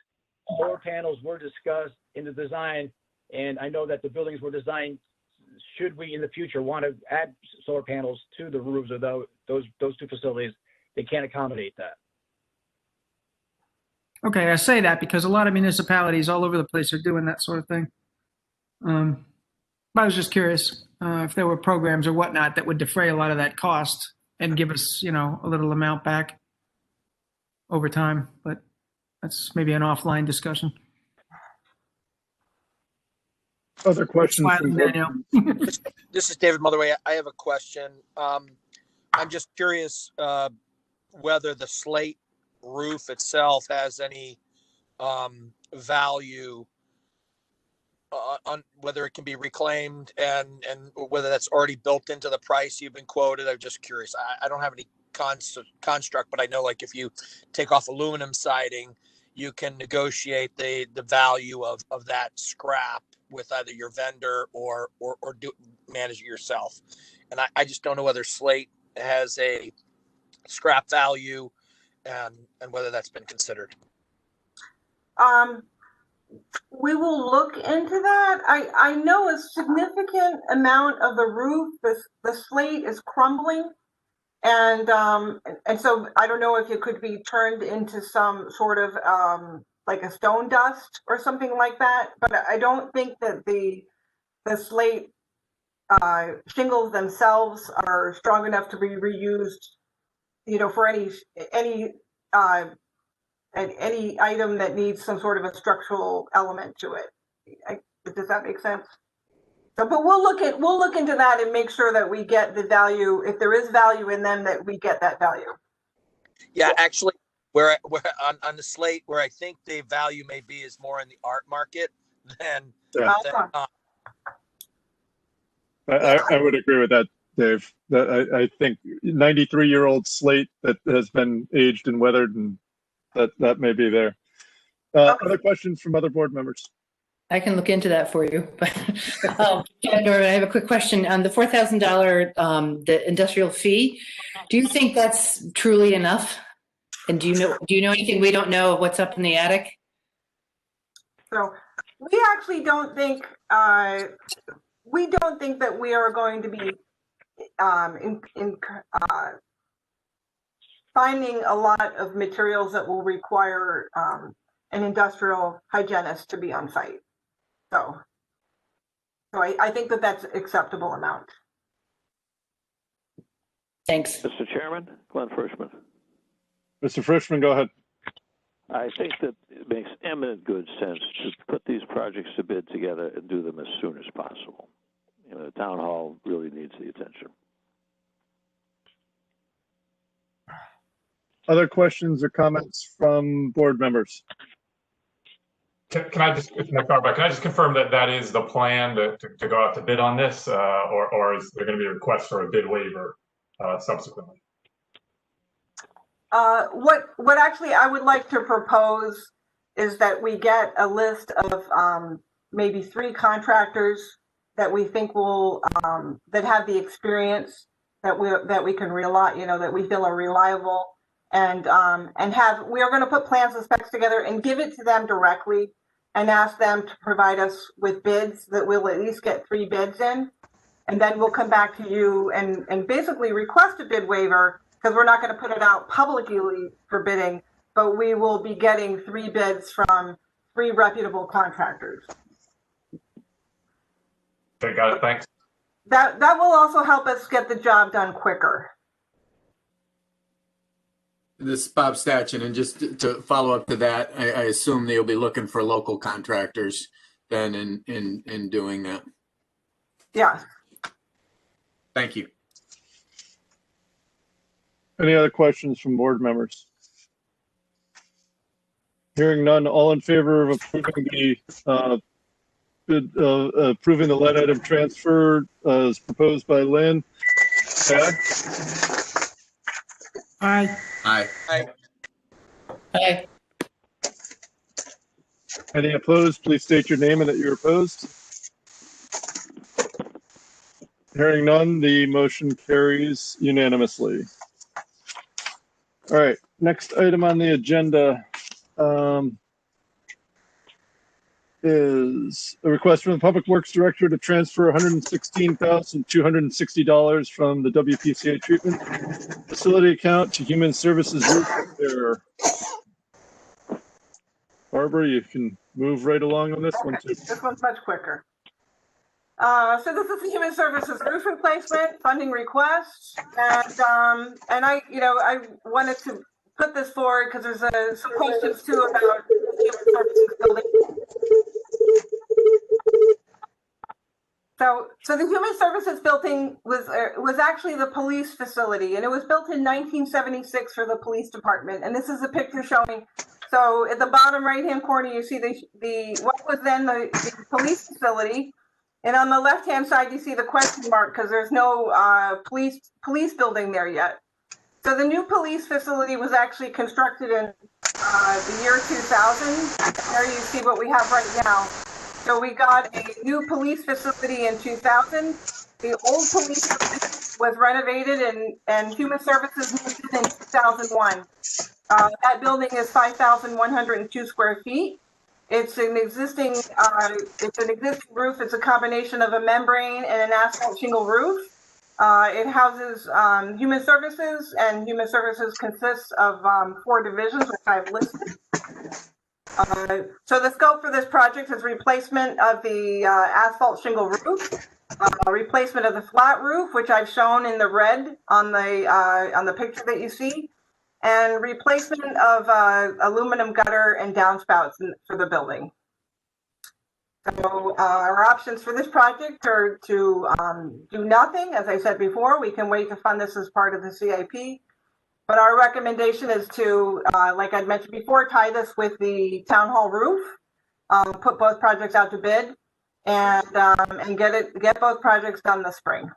solar panels were discussed in the design, and I know that the buildings were designed. Should we in the future want to add solar panels to the roofs of those two facilities, they can't accommodate that. Okay, I say that because a lot of municipalities all over the place are doing that sort of thing. I was just curious if there were programs or whatnot that would defray a lot of that cost and give us, a little amount back over time. But that's maybe an offline discussion. Other questions? Danielle. This is David Motherway. I have a question. I'm just curious whether the slate roof itself has any value on whether it can be reclaimed and whether that's already built into the price you've been quoted. I'm just curious. I don't have any construct, but I know like if you take off aluminum siding, you can negotiate the value of that scrap with either your vendor or manage it yourself. And I just don't know whether slate has a scrap value and whether that's been considered. We will look into that. I know a significant amount of the roof, the slate is crumbling. And so I don't know if it could be turned into some sort of like a stone dust or something like that. But I don't think that the slate shingles themselves are strong enough to be reused, for any item that needs some sort of a structural element to it. Does that make sense? So, but we'll look into that and make sure that we get the value, if there is value in them, that we get that value. Yeah, actually, where on the slate, where I think the value may be is more in the art market than. I would agree with that, Dave. I think 93-year-old slate that has been aged and weathered, and that may be there. Other questions from other board members? I can look into that for you. Norman, I have a quick question on the $4,000, the industrial fee. Do you think that's truly enough? And do you know anything we don't know of what's up in the attic? So we actually don't think that we are going to be finding a lot of materials that will require an industrial hygienist to be on site. So I think that that's acceptable amount. Thanks. Mr. Chairman, Glenn Frischman. Mr. Frischman, go ahead. I think that it makes eminent good sense to put these projects to bid together and do them as soon as possible. The town hall really needs the attention. Other questions or comments from board members? Can I just confirm that is the plan to go out to bid on this, or is there going to be a request for a bid waiver subsequently? What actually I would like to propose is that we get a list of maybe 3 contractors that we think will that have the experience that we can rely, that we feel are reliable, and we are going to put plans and specs together and give it to them directly and ask them to provide us with bids that we'll at least get 3 bids in, and then we'll come back to you and basically request a bid waiver because we're not going to put it out publicly for bidding, but we will be getting 3 bids from 3 reputable contractors. Okay, got it. Thanks. That will also help us get the job done quicker. This is Bob Stachin, and just to follow up to that, I assume they'll be looking for local contractors then in doing that. Yeah. Thank you. Any other questions from board members? Hearing none, all in favor of approving approving the line item transfer as proposed by Lynn? Say aye. Aye. Aye. Aye. Any opposed, please state your name and that you're opposed. Hearing none, the motion carries unanimously. All right, next item on the agenda is a request from the Public Works Director to transfer $116,260 from the WPCA treatment facility account to Human Services roof repair. Barbara, you can move right along on this one too. This one's much quicker. So this is the Human Services roof replacement funding request, and I wanted to put this forward because there's some questions too about the Human Services building. So the Human Services building was actually the police facility, and it was built in 1976 for the police department. And this is a picture showing. So at the bottom right-hand corner, you see the what was then the police facility. And on the left-hand side, you see the question mark because there's no police building there yet. So the new police facility was actually constructed in the year 2000. There you see what we have right now. So we got a new police facility in 2000. The old police facility was renovated and Human Services moved in 2001. That building is 5,102 square feet. It's an existing roof. It's a combination of a membrane and an asphalt shingle roof. It houses Human Services, and Human Services consists of 4 divisions, which I've listed. So the scope for this project is replacement of the asphalt shingle roof, replacement of the flat roof, which I've shown in the red on the picture that you see, and replacement of aluminum gutter and downspouts for the building. So our options for this project are to do nothing. As I said before, we can wait to fund this as part of the CIP. But our recommendation is to, like I'd mentioned before, tie this with the town hall roof, put both projects out to bid, and get both projects done this spring.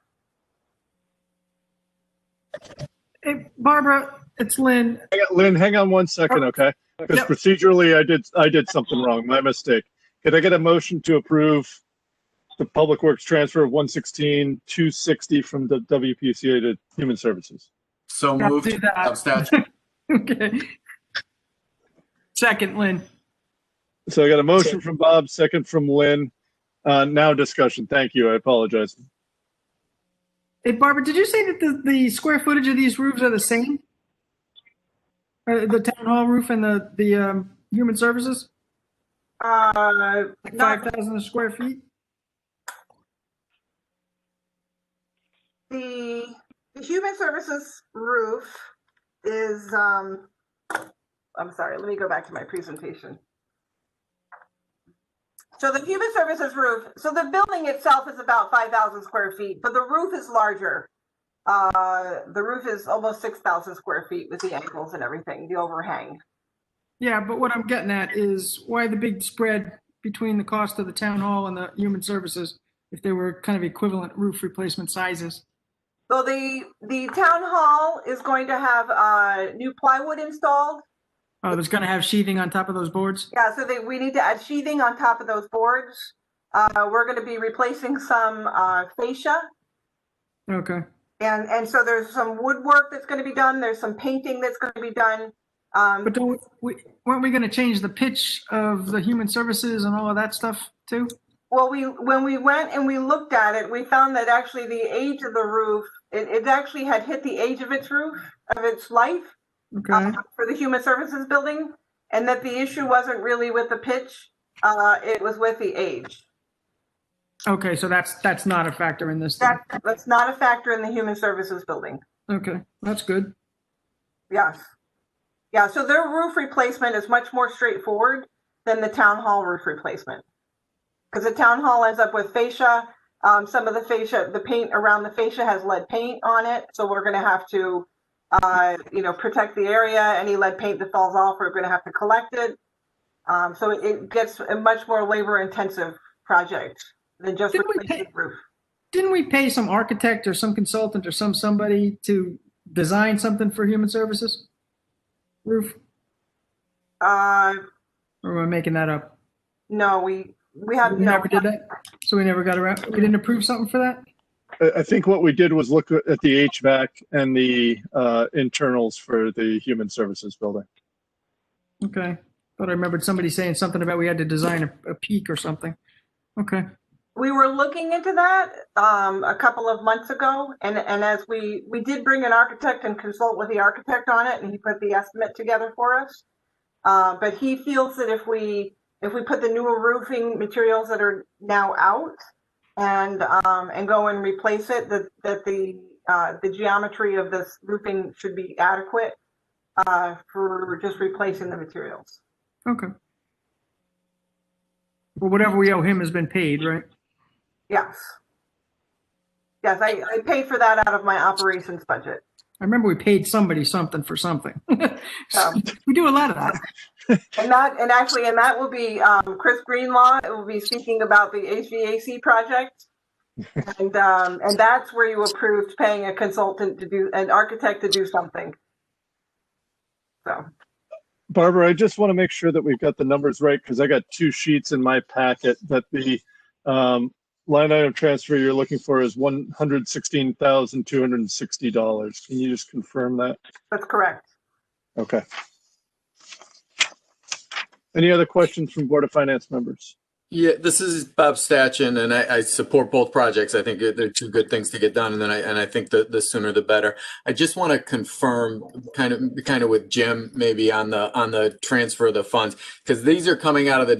Hey, Barbara, it's Lynn. Lynn, hang on one second, okay? Because procedurally, I did something wrong. My mistake. Could I get a motion to approve the Public Works transfer of $116,260 from the WPCA to Human Services? So moved. Okay. Second, Lynn. So I got a motion from Bob, second from Lynn. Now discussion. Thank you. I apologize. Hey, Barbara, did you say that the square footage of these roofs are the same? The town hall roof and the Human Services? Like 5,000 square feet? The Human Services roof is, I'm sorry, let me go back to my presentation. So the Human Services roof, so the building itself is about 5,000 square feet, but the roof is larger. The roof is almost 6,000 square feet with the angles and everything, the overhang. Yeah, but what I'm getting at is why the big spread between the cost of the town hall and the Human Services if they were kind of equivalent roof replacement sizes? So the town hall is going to have new plywood installed. Oh, there's going to have sheathing on top of those boards? Yeah, so we need to add sheathing on top of those boards. We're going to be replacing some fascia. Okay. And so there's some woodwork that's going to be done. There's some painting that's going to be done. But weren't we going to change the pitch of the Human Services and all of that stuff too? Well, when we went and we looked at it, we found that actually the age of the roof, it actually had hit the age of its roof, of its life, Okay. for the Human Services building, and that the issue wasn't really with the pitch, it was with the age. Okay, so that's not a factor in this thing. That's not a factor in the Human Services building. Okay, that's good. Yes. Yeah, so their roof replacement is much more straightforward than the town hall roof replacement. Because the town hall ends up with fascia. Some of the fascia, the paint around the fascia has lead paint on it. So we're going to have to, protect the area. Any lead paint that falls off, we're going to have to collect it. So it gets a much more labor intensive project than just replacing the roof. Didn't we pay some architect or some consultant or somebody to design something for Human Services roof? Or am I making that up? No, we have never did that. So we never got around. We didn't approve something for that. I think what we did was look at the HVAC and the internals for the Human Services building. Okay. Thought I remembered somebody saying something about we had to design a peak or something. Okay. We were looking into that a couple of months ago, and as we did bring an architect and consult with the architect on it, and he put the estimate together for us. But he feels that if we put the newer roofing materials that are now out and go and replace it, that the geometry of this roofing should be adequate for just replacing the materials. Okay. Well, whatever we owe him has been paid, right? Yes. Yes, I pay for that out of my operations budget. I remember we paid somebody something for something. We do a lot of that. And that will be Chris Greenlaw. It will be speaking about the HVAC project, and that's where you approved paying a consultant to do an architect to do something. So, Barbara, I just want to make sure that we've got the numbers right because I got two sheets in my packet that the line item transfer you're looking for is $116,260. Can you just confirm that? That's correct. Okay. Any other questions from Board of Finance members? Yeah, this is Bob Stachin, and I support both projects. I think they're two good things to get done, and I think the sooner the better. I just want to confirm, kind of with Jim, maybe on the transfer of the funds, because these are coming out of the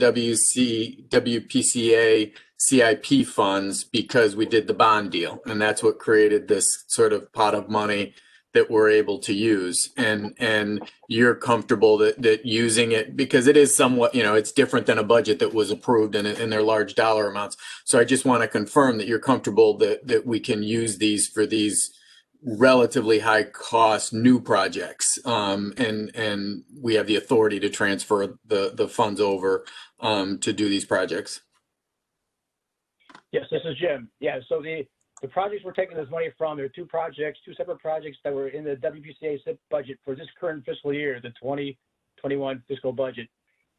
WPCA CIP funds because we did the bond deal, and that's what created this sort of pot of money that we're able to use, and you're comfortable that using it because it is somewhat, it's different than a budget that was approved in their large dollar amounts. So I just want to confirm that you're comfortable that we can use these for these relatively high cost new projects, and we have the authority to transfer the funds over to do these projects. Yes, this is Jim. Yeah, so the projects we're taking this money from, there are two separate projects that were in the WPCA SIP budget for this current fiscal year, the 2021 fiscal budget.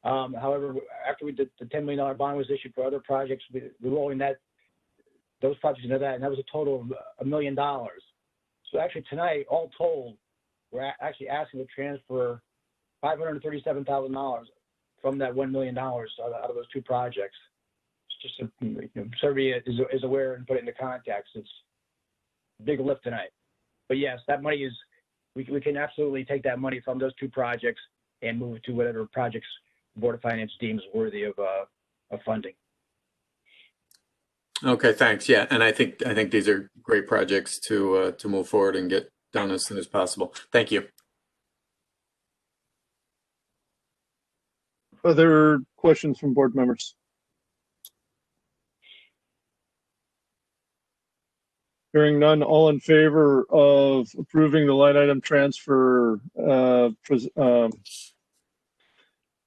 However, after we did the $10 million bond was issued for other projects, we're rolling those projects into that, and that was a total of $1 million. So actually tonight, all told, we're actually asking to transfer $537,000 from that $1 million out of those two projects. Just so everybody is aware and put it into context. It's a big lift tonight. But yes, that money is, we can absolutely take that money from those two projects and move it to whatever projects the Board of Finance deems worthy of funding. Okay, thanks. Yeah, and I think these are great projects to move forward and get done as soon as possible. Thank you. Other questions from board members? Hearing none, all in favor of approving the line item transfer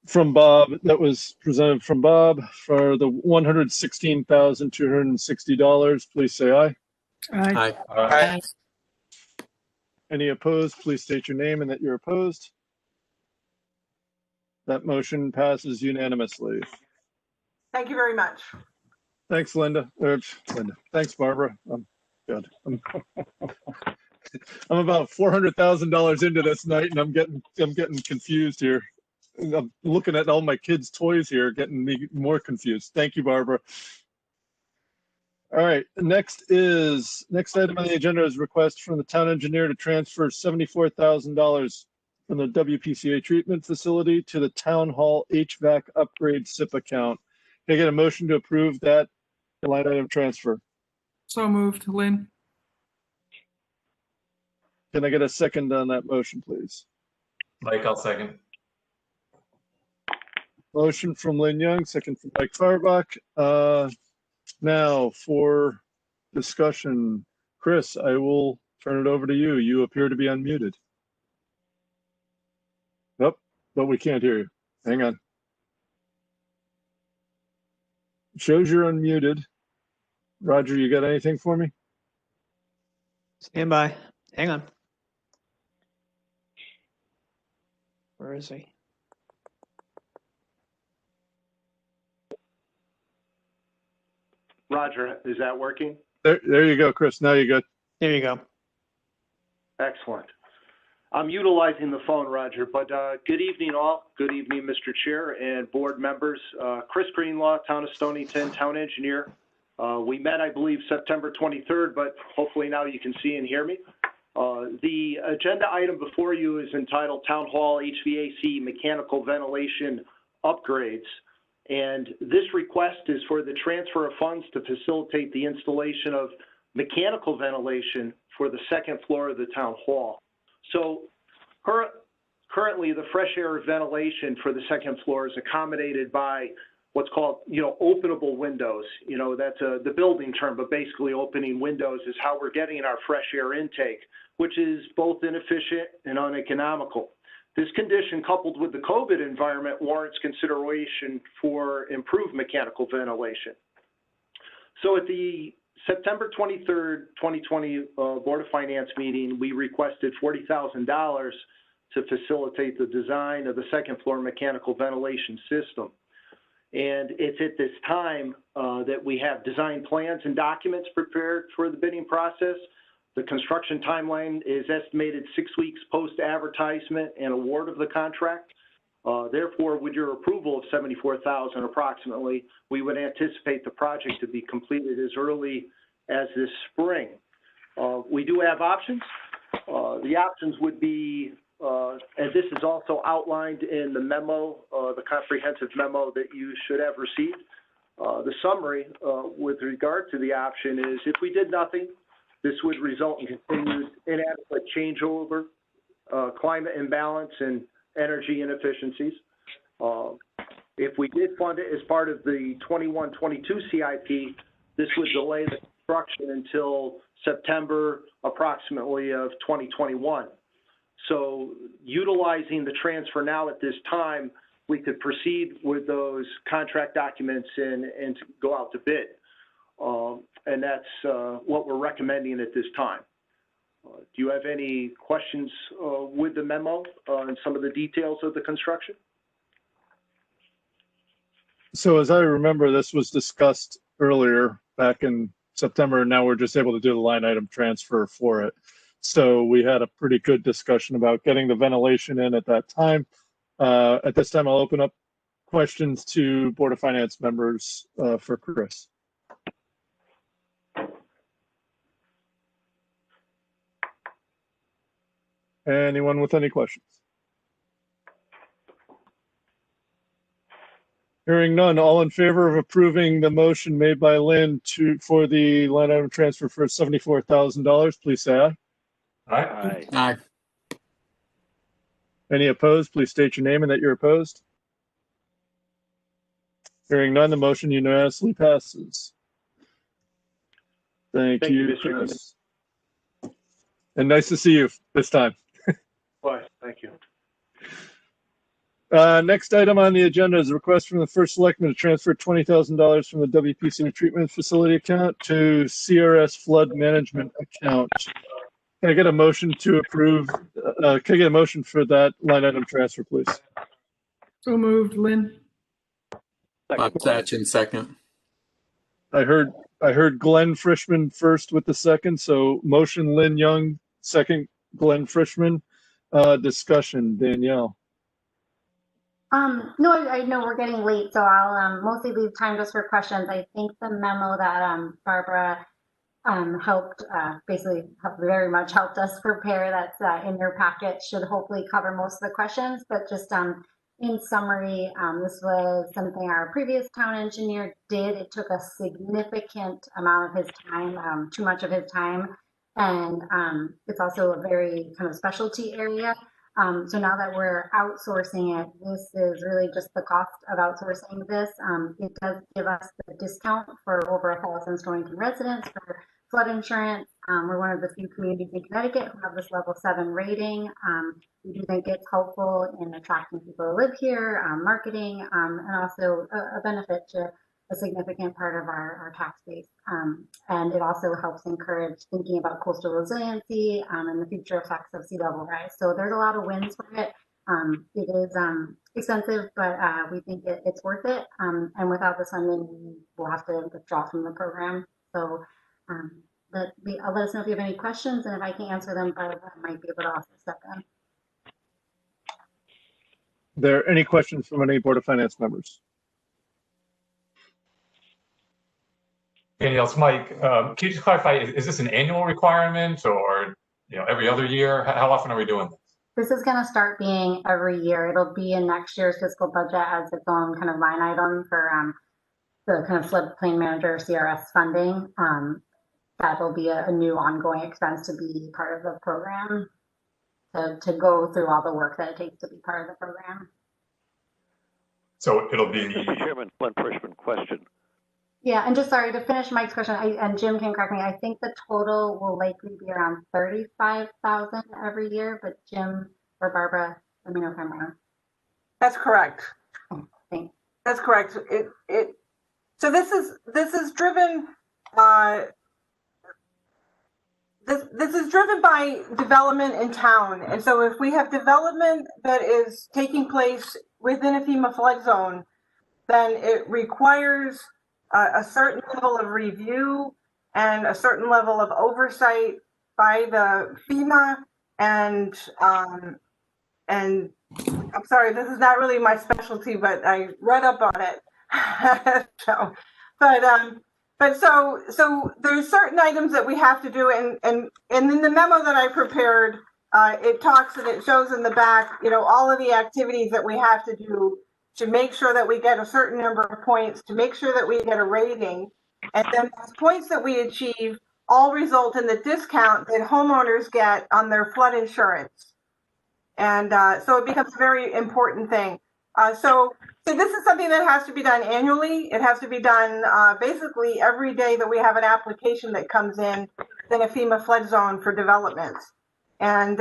from Bob, that was presented from Bob for the $116,260, please say aye. Aye. Aye. Any opposed, please state your name and that you're opposed. That motion passes unanimously. Thank you very much. Thanks, Linda. Thanks, Barbara. Good. I'm about $400,000 into this night, and I'm getting confused here. I'm looking at all my kids' toys here, getting me more confused. Thank you, Barbara. All right, next item on the agenda is request from the town engineer to transfer $74,000 from the WPCA treatment facility to the town hall HVAC upgrade SIP account. Can I get a motion to approve that line item transfer? So moved, Lynn. Can I get a second on that motion, please? Mike, I'll second. Motion from Lynn Young, second from Mike Farbach. Now for discussion, Chris, I will turn it over to you. You appear to be unmuted. Nope, but we can't hear you. Hang on. Shows you're unmuted. Roger, you got anything for me? Stand by. Hang on. Where is he? Roger, is that working? There you go, Chris. Now you're good. There you go. Excellent. I'm utilizing the phone, Roger, but good evening all. Good evening, Mr. Chair and board members. Chris Greenlaw, Town of Stonington, Town Engineer. We met, I believe, September 23rd, but hopefully now you can see and hear me. The agenda item before you is entitled Town Hall HVAC Mechanical Ventilation Upgrades. And this request is for the transfer of funds to facilitate the installation of mechanical ventilation for the second floor of the town hall. So currently the fresh air ventilation for the second floor is accommodated by what's called, openable windows. That's the building term, but basically opening windows is how we're getting our fresh air intake, which is both inefficient and uneconomical. This condition, coupled with the COVID environment, warrants consideration for improved mechanical ventilation. So at the September 23rd, 2020 Board of Finance meeting, we requested $40,000 to facilitate the design of the second floor mechanical ventilation system. And it's at this time that we have design plans and documents prepared for the bidding process. The construction timeline is estimated 6 weeks post-advertisement and award of the contract. Therefore, with your approval of $74,000 approximately, we would anticipate the project to be completed as early as this spring. We do have options. The options would be, and this is also outlined in the memo, the comprehensive memo that you should have received. The summary with regard to the option is if we did nothing, this would result in continued inadequate changeover, climate imbalance, and energy inefficiencies. If we did fund it as part of the 21-22 CIP, this would delay the construction until September approximately of 2021. So utilizing the transfer now at this time, we could proceed with those contract documents and go out to bid. And that's what we're recommending at this time. Do you have any questions with the memo and some of the details of the construction? So as I remember, this was discussed earlier back in September, and now we're just able to do the line item transfer for it. So we had a pretty good discussion about getting the ventilation in at that time. At this time, I'll open up questions to Board of Finance members for Chris. Anyone with any questions? Hearing none, all in favor of approving the motion made by Lynn for the line item transfer for $74,000, please say aye. Aye. Aye. Any opposed, please state your name and that you're opposed. Hearing none, the motion unanimously passes. Thank you, Mr. Chairman. Chris. And nice to see you this time. Bye. Thank you. Next item on the agenda is a request from the first selectman to transfer $20,000 from the WPCA treatment facility account to CRS flood management account. Can I get a motion to approve? Can I get a motion for that line item transfer, please? So moved, Lynn. Bob Satchin, second. I heard Glenn Frischman first with the second, so motion Lynn Young, second Glenn Frischman. Discussion, Danielle. No, I know we're getting late, so I'll mostly leave time just for questions. I think the memo that Barbara helped basically very much helped us prepare that's in your packet should hopefully cover most of the questions. But just in summary, this was something our previous town engineer did. It took a significant amount of his time, too much of his time, and it's also a very kind of specialty area. So now that we're outsourcing it, this is really just the cost of outsourcing this. It does give us the discount for over 1,000 Stonington residents for flood insurance. We're one of the few communities in Connecticut who have this level 7 rating. We do think it's helpful in attracting people to live here, marketing, and also a benefit to a significant part of our tax base. And it also helps encourage thinking about coastal resiliency and the future effects of sea level rise. So there's a lot of wins for it. It is expensive, but we think it's worth it. And without the funding, we will have to withdraw from the program. So I'll let us know if you have any questions, and if I can answer them, Barbara might be able to also step in. Are there any questions from any Board of Finance members? Danielle, it's Mike. Can you just clarify, is this an annual requirement or every other year? How often are we doing this? This is going to start being every year. It'll be in next year's fiscal budget as its own kind of line item for the kind of floodplain manager CRS funding. That'll be a new ongoing expense to be part of the program, to go through all the work that it takes to be part of the program. So it'll be. Mr. Chairman, one Frischman question. Yeah, and just sorry to finish Mike's question, and Jim can correct me. I think the total will likely be around 35,000 every year, but Jim or Barbara, let me know if I'm wrong. That's correct. Oh, thanks. That's correct. So this is driven. This is driven by development in town, and so if we have development that is taking place within a FEMA flood zone, then it requires a certain level of review and a certain level of oversight by the FEMA. And I'm sorry, this is not really my specialty, but I read up on it. So there's certain items that we have to do, and in the memo that I prepared, it talks and it shows in the back, all of the activities that we have to do to make sure that we get a certain number of points, to make sure that we get a rating, and then those points that we achieve all result in the discount that homeowners get on their flood insurance. And so it becomes a very important thing. So this is something that has to be done annually. It has to be done basically every day that we have an application that comes in a FEMA flood zone for development. And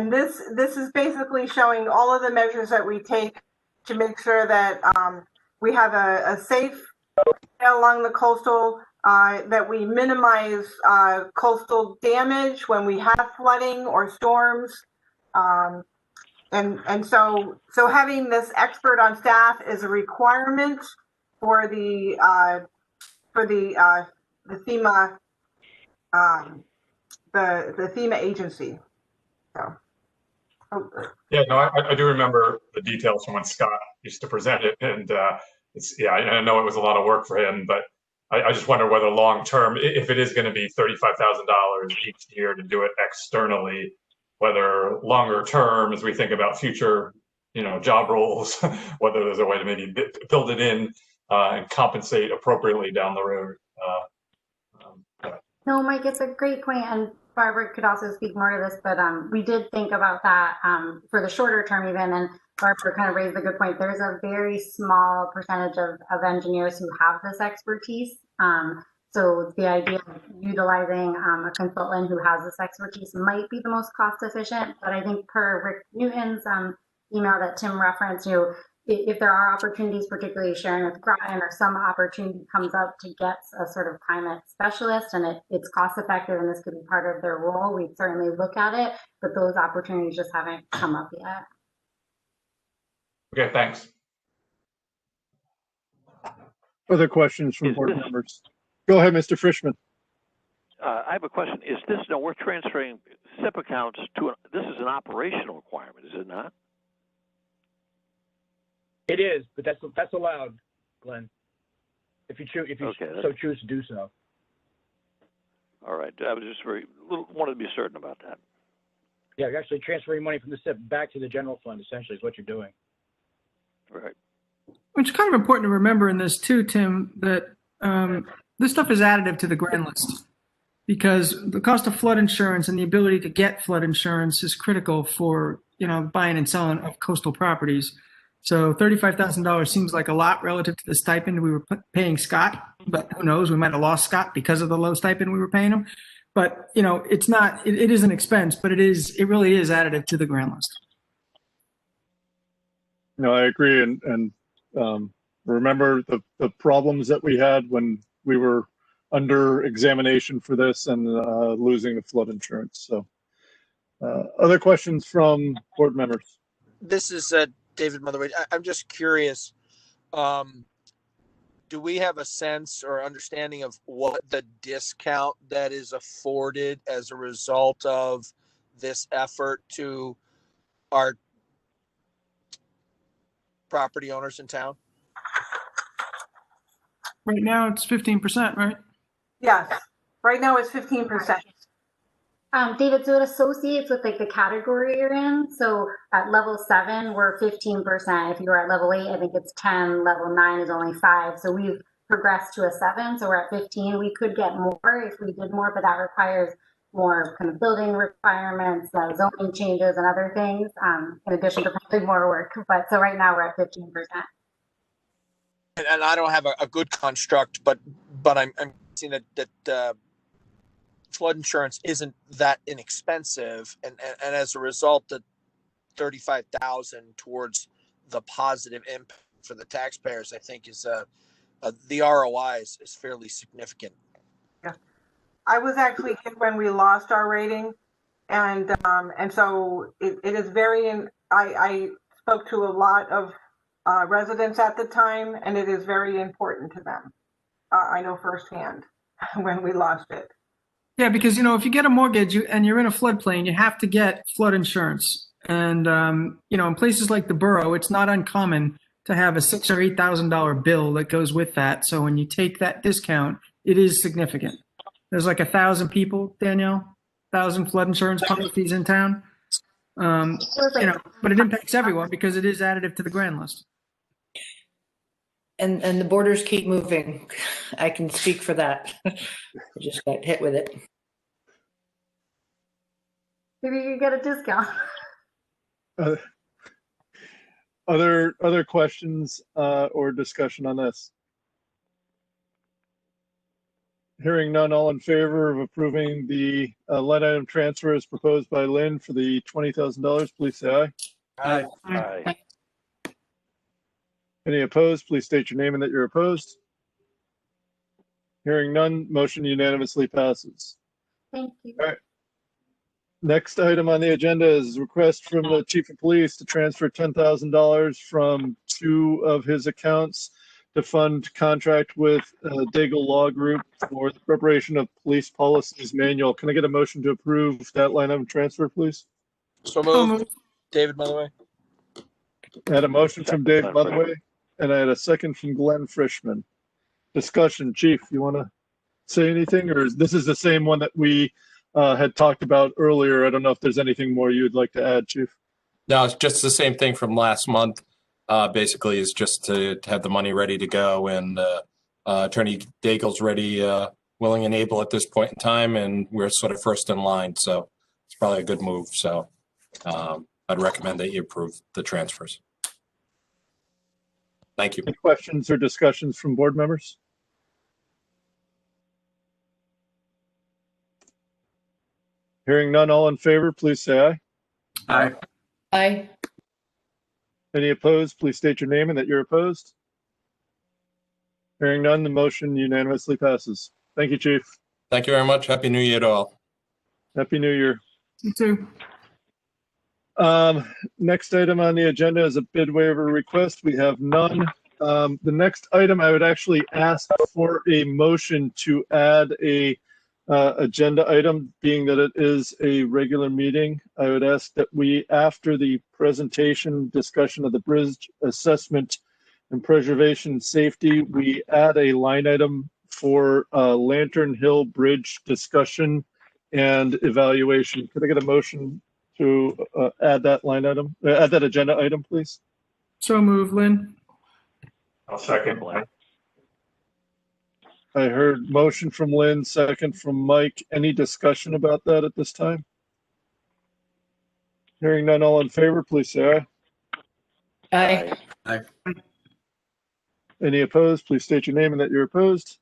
this is basically showing all of the measures that we take to make sure that we have a safe along the coastal, that we minimize coastal damage when we have flooding or storms. And so having this expert on staff is a requirement for the FEMA the FEMA agency. So. Yeah, no, I do remember the details from when Scott used to present it, and I know it was a lot of work for him, but I just wonder whether long term, if it is going to be $35,000 each year to do it externally, whether longer term, as we think about future, job roles, whether there's a way to maybe build it in and compensate appropriately down the road. No, Mike, it's a great point, and Barbara could also speak more to this, but we did think about that for the shorter term even, and Barbara kind of raised a good point. There's a very small percentage of engineers who have this expertise. So the idea of utilizing a consultant who has this expertise might be the most cost efficient, but I think per Rick Newton's email that Tim referenced, if there are opportunities, particularly sharing with Groton, or some opportunity comes up to get a sort of climate specialist and it's cost effective and this could be part of their role, we'd certainly look at it, but those opportunities just haven't come up yet. Okay, thanks. Other questions from board members? Go ahead, Mr. Frischman. I have a question. Is this, we're transferring SIP accounts to, this is an operational requirement, is it not? It is, but that's allowed, Glenn. If you Okay, so choose to do so. All right. I was just wanted to be certain about that. Yeah, you're actually transferring money from the SIP back to the general fund, essentially, is what you're doing. Right. It's kind of important to remember in this too, Tim, that this stuff is additive to the grand list because the cost of flood insurance and the ability to get flood insurance is critical for, buying and selling of coastal properties. So $35,000 seems like a lot relative to the stipend we were paying Scott, but who knows, we might have lost Scott because of the low stipend we were paying him. But, it's not, it is an expense, but it really is additive to the grand list. No, I agree. And remember the problems that we had when we were under examination for this and losing the flood insurance. So other questions from board members? This is David Motherway. I'm just curious. Do we have a sense or understanding of what the discount that is afforded as a result of this effort to our property owners in town? Right now it's 15%, right? Yes, right now it's 15%. David, so it associates with like the category you're in. So at level 7, we're 15%. If you were at level 8, I think it's 10. Level 9 is only 5. So we've progressed to a 7. So we're at 15. We could get more if we did more, but that requires more kind of building requirements, zoning changes, and other things, in addition to probably more work. But so right now we're at 15%. And I don't have a good construct, but I'm seeing that flood insurance isn't that inexpensive, and as a result, the $35,000 towards the positive impact for the taxpayers, I think, is the ROI is fairly significant. Yeah, I was actually hit when we lost our rating, and so it is I spoke to a lot of residents at the time, and it is very important to them. I know firsthand when we lost it. Yeah, because if you get a mortgage and you're in a floodplain, you have to get flood insurance. And in places like the borough, it's not uncommon to have a $6,000 or $8,000 bill that goes with that. So when you take that discount, it is significant. There's like 1,000 people, Danielle, 1,000 flood insurance policies in town. But it impacts everyone because it is additive to the grand list. And the borders keep moving. I can speak for that. I just got hit with it. Maybe you get a discount. Other questions or discussion on this? Hearing none, all in favor of approving the line item transfer as proposed by Lynn for the $20,000, please say aye. Aye. Aye. Any opposed, please state your name and that you're opposed. Hearing none, motion unanimously passes. Thank you. All right. Next item on the agenda is request from the Chief of Police to transfer $10,000 from 2 of his accounts to fund contract with Daigle Law Group for the preparation of police policies manual. Can I get a motion to approve that line item transfer, please? So moved. David Motherway. I had a motion from Dave Motherway, and I had a second from Glenn Frischman. Discussion, Chief, you want to say anything, or this is the same one that we had talked about earlier? I don't know if there's anything more you'd like to add, Chief. No, it's just the same thing from last month. Basically, is just to have the money ready to go, and Attorney Daigle's ready, willing and able at this point in time, and we're sort of first in line, so it's probably a good move. So I'd recommend that you approve the transfers. Thank you. Any questions or discussions from board members? Hearing none, all in favor, please say aye. Aye. Aye. Any opposed, please state your name and that you're opposed. Hearing none, the motion unanimously passes. Thank you, Chief. Thank you very much. Happy New Year to all. Happy New Year. You too. Next item on the agenda is a bid waiver request. We have none. The next item, I would actually ask for a motion to add a agenda item, being that it is a regular meeting, I would ask that we, after the presentation discussion of the bridge assessment and preservation safety, we add a line item for Lantern Hill Bridge discussion and evaluation. Could I get a motion to add that line item, add that agenda item, please? So move, Lynn. I'll second. I heard motion from Lynn, second from Mike. Any discussion about that at this time? Hearing none, all in favor, please say aye. Aye. Any opposed? Please state your name and that you're opposed.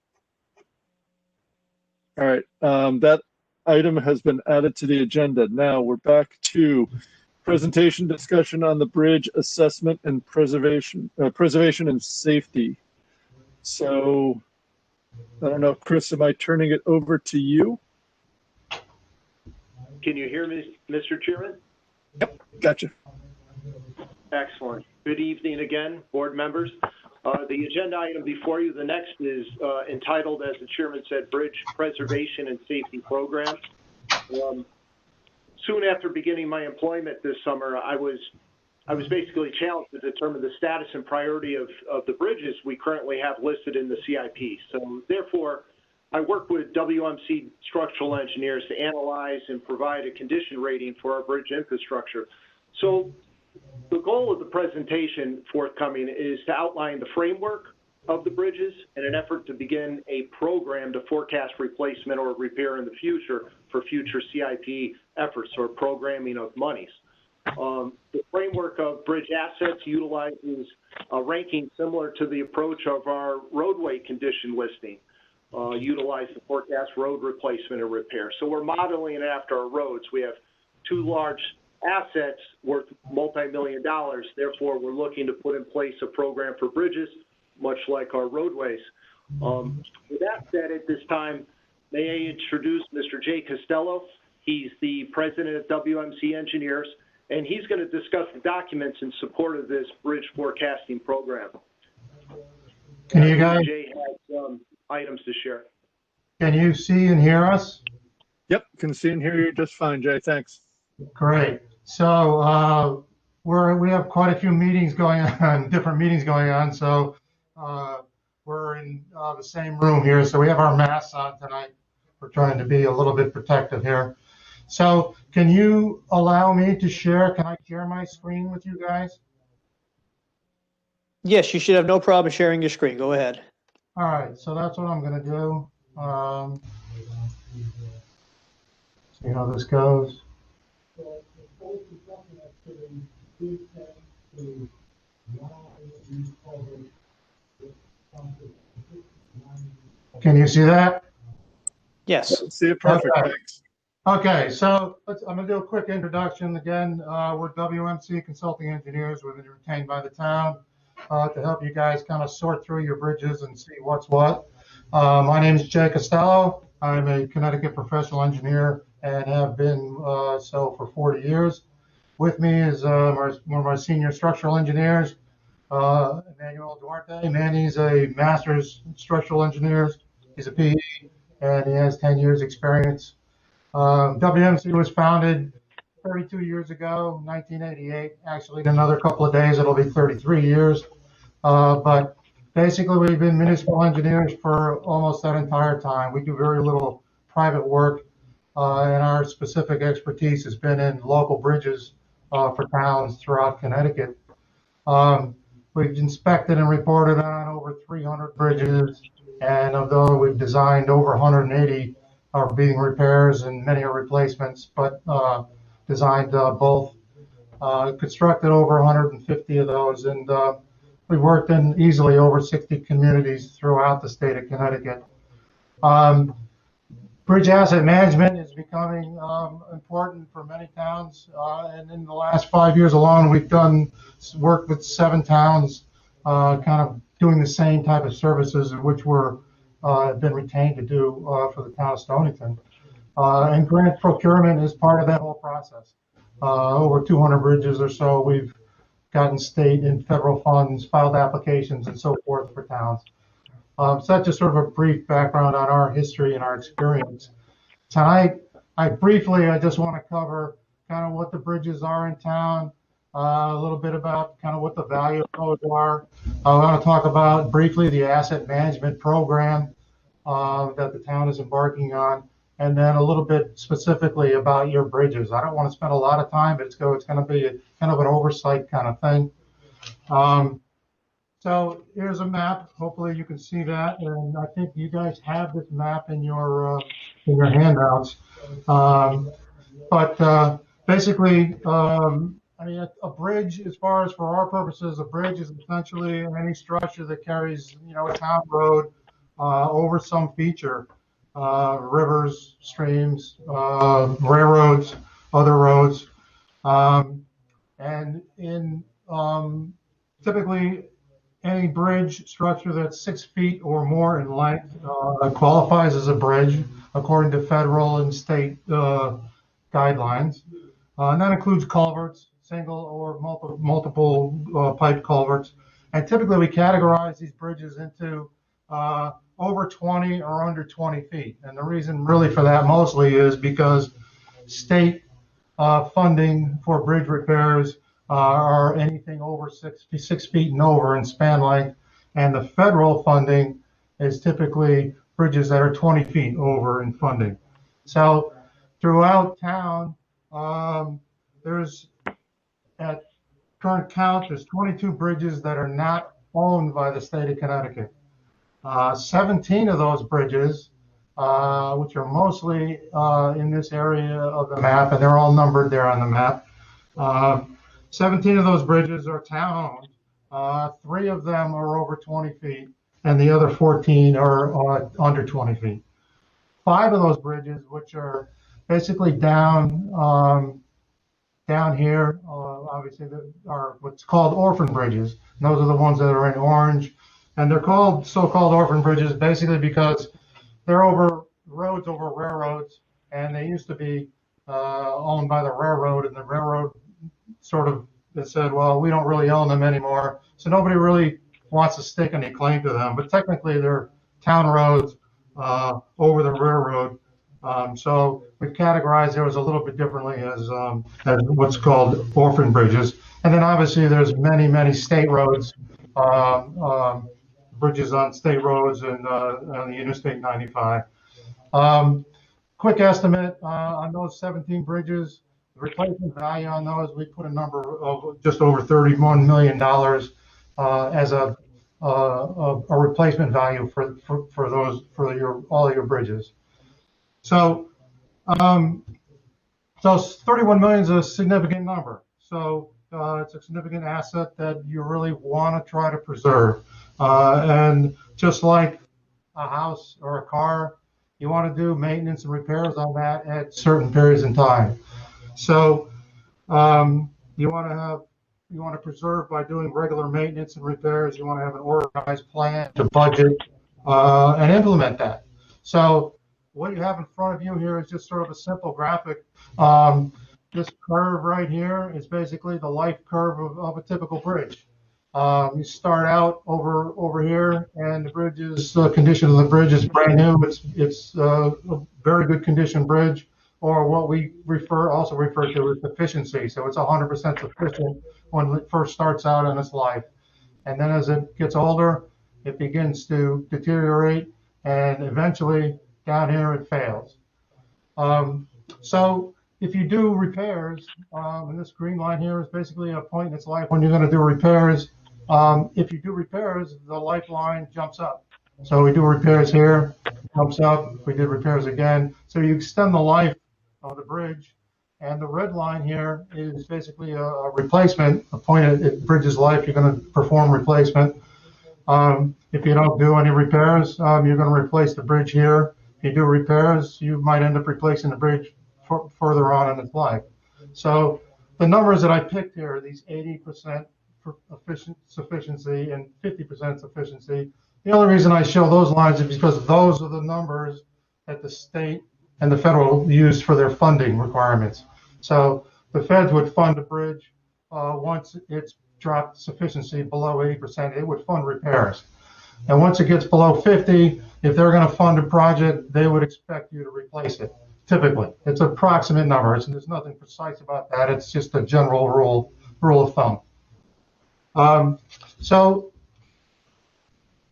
All right, that item has been added to the agenda. Now we're back to presentation discussion on the bridge assessment and preservation and safety. So I don't know, Chris, am I turning it over to you? Can you hear me, Mr. Chairman? Yep, gotcha. Excellent. Good evening again, board members. The agenda item before you, the next is entitled, as the chairman said, Bridge Preservation and Safety Program. Soon after beginning my employment this summer, I was basically challenged to determine the status and priority of the bridges we currently have listed in the CIP. So therefore, I work with WMC structural engineers to analyze and provide a condition rating for our bridge infrastructure. So the goal of the presentation forthcoming is to outline the framework of the bridges in an effort to begin a program to forecast replacement or repair in the future for future CIP efforts or programming of monies. The framework of bridge assets utilizes a ranking similar to the approach of our roadway condition listing, utilize the forecast road replacement and repair. So we're modeling it after our roads. We have two large assets worth multi-million dollars. Therefore, we're looking to put in place a program for bridges, much like our roadways. With that said, at this time, may I introduce Mr. Jay Costello. He's the president of WMC Engineers, and he's going to discuss the documents in support of this bridge forecasting program. Can you guys? Jay has some items to share. Can you see and hear us? Yep, can see and hear you just fine, Jay. Thanks. Great. So we have quite a few meetings going on, different meetings going on. So we're in the same room here. So we have our masks on tonight. We're trying to be a little bit protective here. So can you allow me to share? Can I share my screen with you guys? Yes, you should have no problem sharing your screen. Go ahead. All right. So that's what I'm going to do. See how this goes. Can you see that? Yes. See it perfect. Okay. Thanks. Okay, so I'm going to do a quick introduction. Again, we're WMC Consulting Engineers. We've been retained by the town to help you guys kind of sort through your bridges and see what's what. My name is Jay Costello. I'm a Connecticut professional engineer and have been so for 40 years. With me is one of my senior structural engineers, Emmanuel Duarte. Manny's a master's structural engineer. He's a PE, and he has 10 years experience. WMC was founded 32 years ago, 1988. Actually, in another couple of days, it'll be 33 years. But basically, we've been municipal engineers for almost that entire time. We do very little private work, and our specific expertise has been in local bridges for towns throughout Connecticut. We've inspected and reported on over 300 bridges, and although we've designed over 180 are being repairs and many are replacements, but designed both, constructed over 150 of those, and we've worked in easily over 60 communities throughout the state of Connecticut. Bridge asset management is becoming important for many towns, and in the last 5 years alone, we've done work with 7 towns, kind of doing the same type of services, which we're been retained to do for the town of Stonington. And grant procurement is part of that whole process. Over 200 bridges or so, we've gotten state and federal funds, filed applications, and so forth for towns. So that's just sort of a brief background on our history and our experience. Tonight, I just want to cover kind of what the bridges are in town, a little bit about kind of what the value of those are. I want to talk about briefly the asset management program that the town is embarking on, and then a little bit specifically about your bridges. I don't want to spend a lot of time, but it's going to be kind of an oversight kind of thing. So here's a map. Hopefully you can see that, and I think you guys have this map in your handouts. But basically, I mean, a bridge, as far as for our purposes, a bridge is essentially any structure that carries, a town road over some feature, rivers, streams, railroads, other roads, and in typically any bridge structure that's 6 feet or more in length qualifies as a bridge according to federal and state guidelines. And that includes culverts, single or multiple pipe culverts. And typically we categorize these bridges into over 20 or under 20 feet. And the reason really for that mostly is because state funding for bridge repairs are anything over 6 feet and over in span length. And the federal funding is typically bridges that are 20 feet over in funding. So throughout town, there's, at current count, there's 22 bridges that are not owned by the state of Connecticut. 17 of those bridges, which are mostly in this area of the map, and they're all numbered there on the map. 17 of those bridges are town-owned. 3 of them are over 20 feet, and the other 14 are under 20 feet. 5 of those bridges, which are basically down here, obviously, are what's called orphan bridges. And those are the ones that are in orange. And they're called so-called orphan bridges basically because they're over roads, over railroads, and they used to be owned by the railroad, and the railroad sort of said, well, we don't really own them anymore. So nobody really wants to stake any claim to them. But technically, they're town roads over the railroad. So we've categorized those a little bit differently as what's called orphan bridges. And then obviously there's many, many state roads, bridges on state roads and on the Interstate 95. Quick estimate on those 17 bridges, the replacement value on those, we put a number of just over $31 million as a replacement value for those, for all your bridges. So, so 31 million is a significant number. So it's a significant asset that you really want to try to preserve. And just like a house or a car, you want to do maintenance and repairs on that at certain periods in time. So you want to preserve by doing regular maintenance and repairs. You want to have an organized plan to budget and implement that. So what you have in front of you here is just sort of a simple graphic. This curve right here is basically the life curve of a typical bridge. You start out over here, and the bridge is condition of the bridge is brand new. It's a very good condition bridge, or what we also refer to as efficiency. So it's 100% sufficient when it first starts out in its life, and then as it gets older, it begins to deteriorate, and eventually down here it fails. So if you do repairs, and this green line here is basically a point in its life when you're going to do repairs. If you do repairs, the lifeline jumps up. So we do repairs here, jumps up. We did repairs again. So you extend the life of the bridge, and the red line here is basically a replacement, a point at bridge's life. You're going to perform replacement. If you don't do any repairs, you're going to replace the bridge here. If you do repairs, you might end up replacing the bridge further on in its life. So the numbers that I picked here are these 80% sufficiency and 50% sufficiency. The only reason I show those lines is because those are the numbers that the state and the federal use for their funding requirements. So the feds would fund a bridge once it's dropped sufficiency below 80%. It would fund repairs. And once it gets below 50, if they're going to fund a project, they would expect you to replace it. Typically, it's an approximate number. There's nothing precise about that. It's just a general rule of thumb. So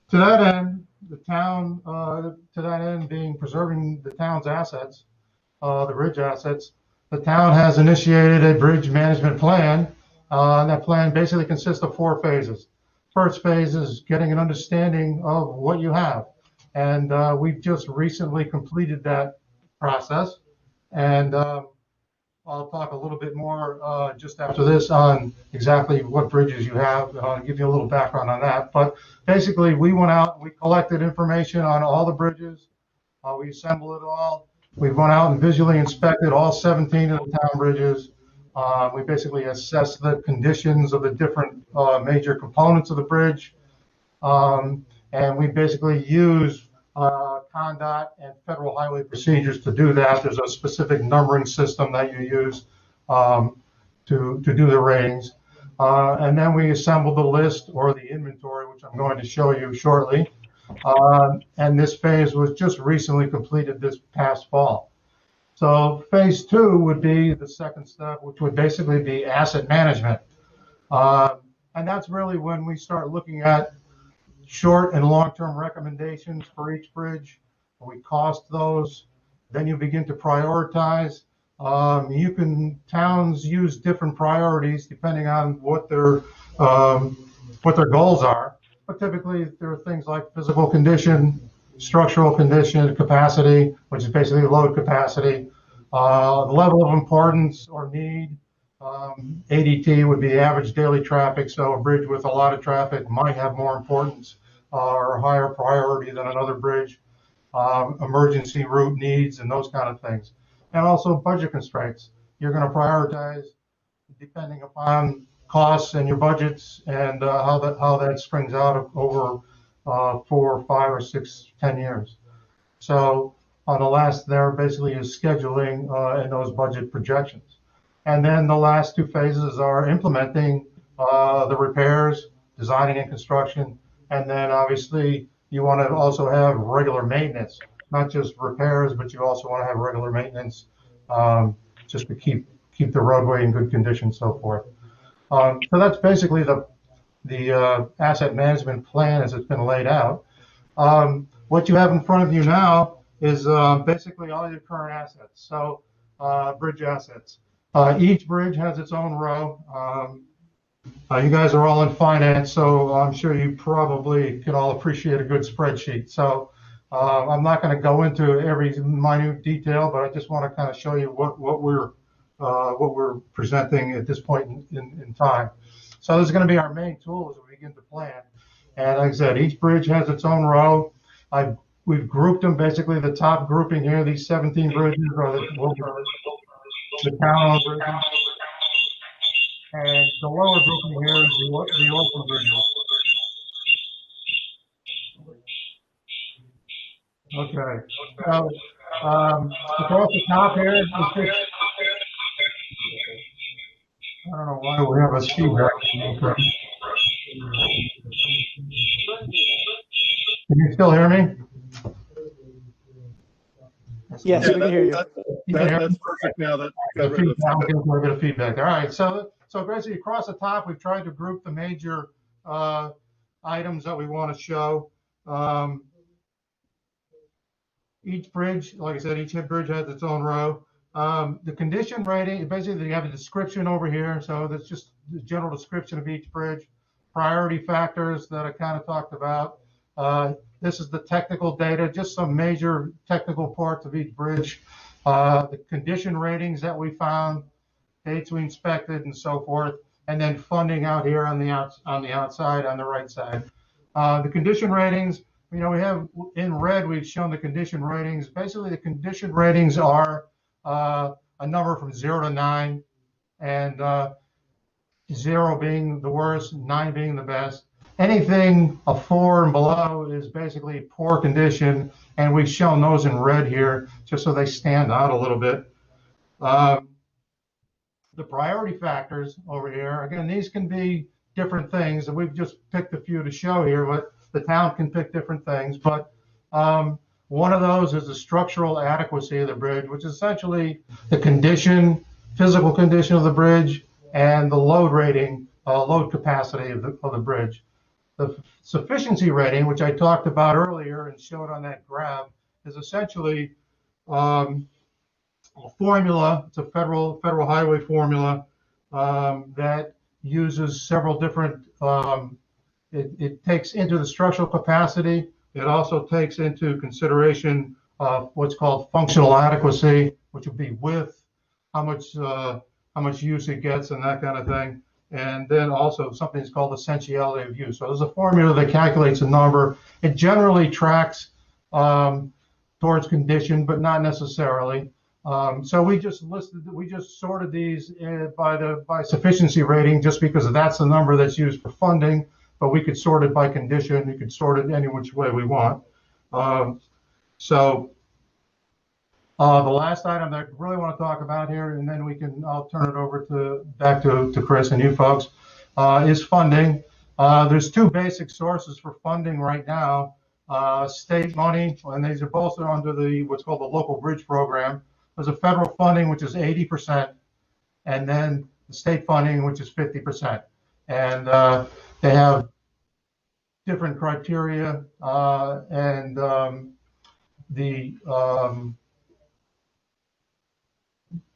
to that end, the town, to that end being preserving the town's assets, the bridge assets, the town has initiated a bridge management plan. And that plan basically consists of 4 phases. First phase is getting an understanding of what you have. And we've just recently completed that process. And I'll talk a little bit more just after this on exactly what bridges you have. I'll give you a little background on that. But basically, we went out, we collected information on all the bridges. We assembled it all. We went out and visually inspected all 17 of the town bridges. We basically assessed the conditions of the different major components of the bridge. And we basically use CONDOT and federal highway procedures to do that. There's a specific numbering system that you use to do the ratings. And then we assembled the list or the inventory, which I'm going to show you shortly. And this phase was just recently completed this past fall. So phase 2 would be the second step, which would basically be asset management. And that's really when we start looking at short and long-term recommendations for each bridge. We cost those. Then you begin to prioritize. Towns use different priorities depending on what their goals are. But typically, there are things like physical condition, structural condition, capacity, which is basically load capacity, level of importance or need. ADT would be average daily traffic, so a bridge with a lot of traffic might have more importance or a higher priority than another bridge. Emergency route needs and those kind of things. And also budget constraints. You're going to prioritize depending upon costs and your budgets and how that springs out over 4, 5, or 6, 10 years. So on the last there basically is scheduling and those budget projections. And then the last 2 phases are implementing the repairs, designing and construction, and then obviously you want to also have regular maintenance, not just repairs, but you also want to have regular maintenance just to keep the roadway in good condition, so forth. So that's basically the asset management plan as it's been laid out. What you have in front of you now is basically all your current assets. So bridge assets. Each bridge has its own row. You guys are all in finance, so I'm sure you probably can all appreciate a good spreadsheet. So I'm not going to go into every minute detail, but I just want to kind of show you what we're presenting at this point in time. So this is going to be our main tool as we begin to plan. And like I said, each bridge has its own row. We've grouped them, basically the top grouping here, these 17 bridges are the town-owned bridges. And the lower grouping here is the open bridges. Okay. So across the top here, I don't know why we have a feedback. Can you still hear me? Yes, we can hear you. That's perfect now. That got rid of the feedback. A bit of feedback. All right. So basically across the top, we've tried to group the major items that we want to show. Each bridge, like I said, each bridge has its own row. The condition rating, basically you have a description over here. So that's just the general description of each bridge. Priority factors that I kind of talked about. This is the technical data, just some major technical parts of each bridge. The condition ratings that we found, dates we inspected, and so forth. And then funding out here on the outside, on the right side. The condition ratings, we have in red, we've shown the condition ratings. Basically, the condition ratings are a number from 0 to 9, and 0 being the worst, 9 being the best. Anything a 4 and below is basically poor condition, and we've shown those in red here just so they stand out a little bit. The priority factors over here, again, these can be different things, and we've just picked a few to show here, but the town can pick different things, but one of those is the structural adequacy of the bridge, which is essentially the condition, physical condition of the bridge, and the load rating, load capacity of the bridge. The sufficiency rating, which I talked about earlier and showed on that graph, is essentially a formula. It's a federal highway formula that uses several different. It takes into the structural capacity. It also takes into consideration what's called functional adequacy, which would be width, how much use it gets, and that kind of thing. And then also something that's called essentiality of use. So there's a formula that calculates a number. It generally tracks towards condition, but not necessarily. So we just sorted these by sufficiency rating, just because that's the number that's used for funding. But we could sort it by condition. We could sort it any which way we want. The last item that I really want to talk about here, and then I'll turn it over back to Chris and you folks, is funding. There's two basic sources for funding right now: state money, and these are both under what's called the local bridge program. There's a federal funding, which is 80%, and then the state funding, which is 50%. And they have different criteria, and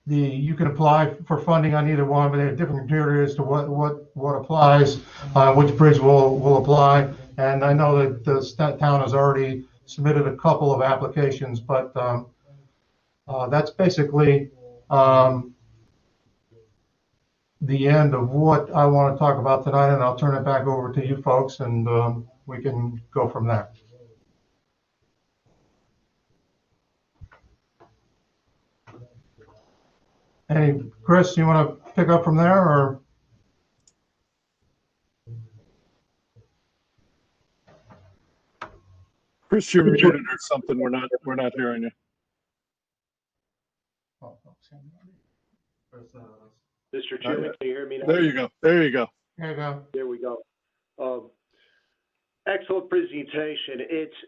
you can apply for funding on either one, but they have different criteria as to what applies, which bridge will apply. And I know that the town has already submitted a couple of applications, but that's basically the end of what I want to talk about tonight, and I'll turn it back over to you folks, and we can go from there. Hey, Chris, you want to pick up from there, or? Chris, you're muted or something. We're not hearing you. Mr. Chairman, can you hear me now? There you go. There you go. There you go. There we go. Excellent presentation.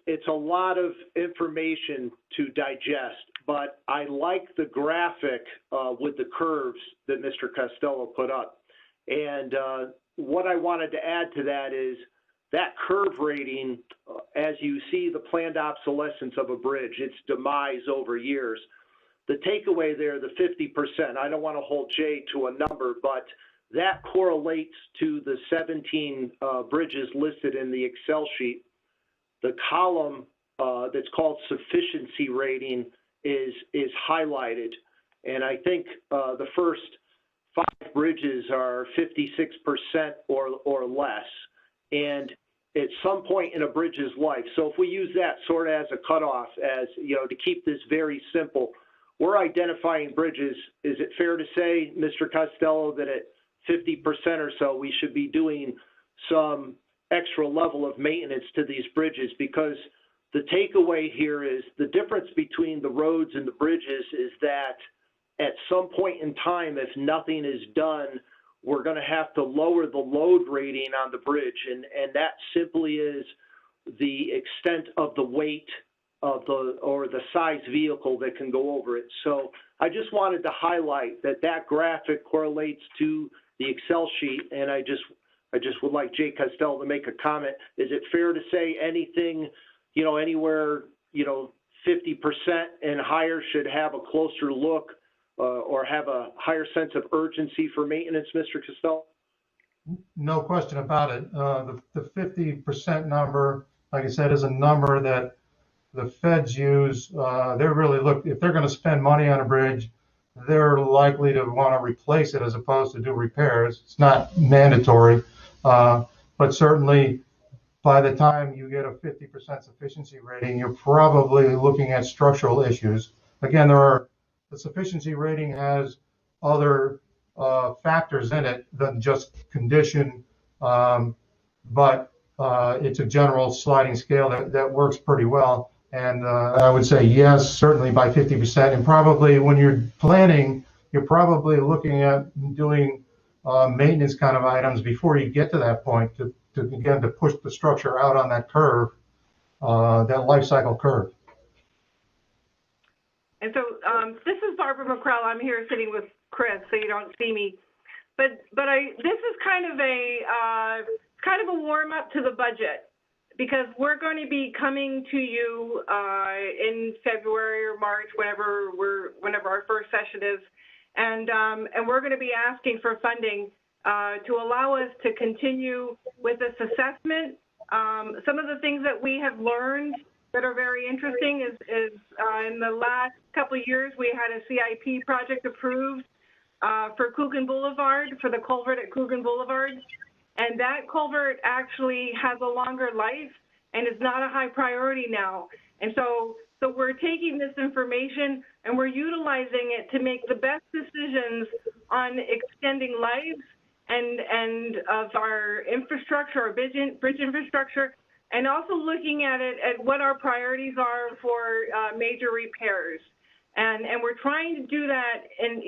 It's a lot of information to digest, but I like the graphic with the curves that Mr. Costello put up. And what I wanted to add to that is that curve rating, as you see the planned obsolescence of a bridge, its demise over years. The takeaway there, the 50%, I don't want to hold Jay to a number, but that correlates to the 17 bridges listed in the Excel sheet. The column that's called sufficiency rating is highlighted. And I think the first 5 bridges are 56% or less. And at some point in a bridge's life, so if we use that sort of as a cutoff, as you know, to keep this very simple, we're identifying bridges. Is it fair to say, Mr. Costello, that at 50% or so, we should be doing some extra level of maintenance to these bridges? Because the takeaway here is the difference between the roads and the bridges is that at some point in time, if nothing is done, we're going to have to lower the load rating on the bridge. And that simply is the extent of the weight of the size vehicle that can go over it. So I just wanted to highlight that graphic correlates to the Excel sheet, and I just would like Jay Costello to make a comment. Is it fair to say anything, anywhere, 50% and higher should have a closer look or have a higher sense of urgency for maintenance, Mr. Costello? No question about it. The 50% number, like I said, is a number that the feds use. They really look, if they're going to spend money on a bridge, they're likely to want to replace it as opposed to do repairs. It's not mandatory, but certainly by the time you get a 50% sufficiency rating, you're probably looking at structural issues. Again, the sufficiency rating has other factors in it than just condition, but it's a general sliding scale that works pretty well. And I would say yes, certainly by 50%. And probably when you're planning, you're probably looking at doing maintenance kind of items before you get to that point again, to push the structure out on that curve, that life cycle curve. And so this is Barbara McCrell. I'm here sitting with Chris, so you don't see me. But this is kind of a warm up to the budget, because we're going to be coming to you in February or March, whenever our first session is, and we're going to be asking for funding to allow us to continue with this assessment. Some of the things that we have learned that are very interesting is in the last couple of years, we had a CIP project approved for Coogan Boulevard, for the culvert at Coogan Boulevard. And that culvert actually has a longer life and is not a high priority now. And so we're taking this information and we're utilizing it to make the best decisions on extending lives and of our infrastructure, our bridge infrastructure, and also looking at it at what our priorities are for major repairs. And we're trying to do that, and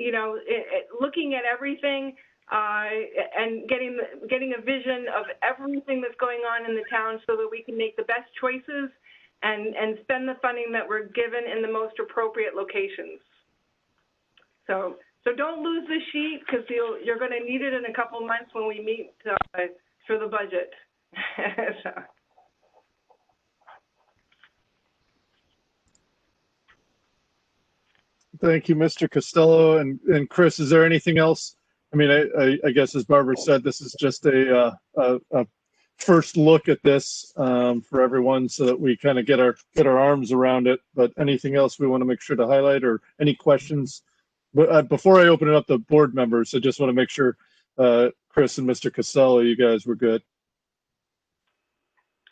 looking at everything and getting a vision of everything that's going on in the town, so that we can make the best choices and spend the funding that we're given in the most appropriate locations. So don't lose the sheet, because you're going to need it in a couple months when we meet for the budget. So. Thank you, Mr. Costello. And Chris, is there anything else? I mean, I guess as Barbara said, this is just a first look at this for everyone, so that we kind of get our arms around it. But anything else we want to make sure to highlight, or any questions? But before I open it up to board members, I just want to make sure, Chris and Mr. Costello, you guys were good.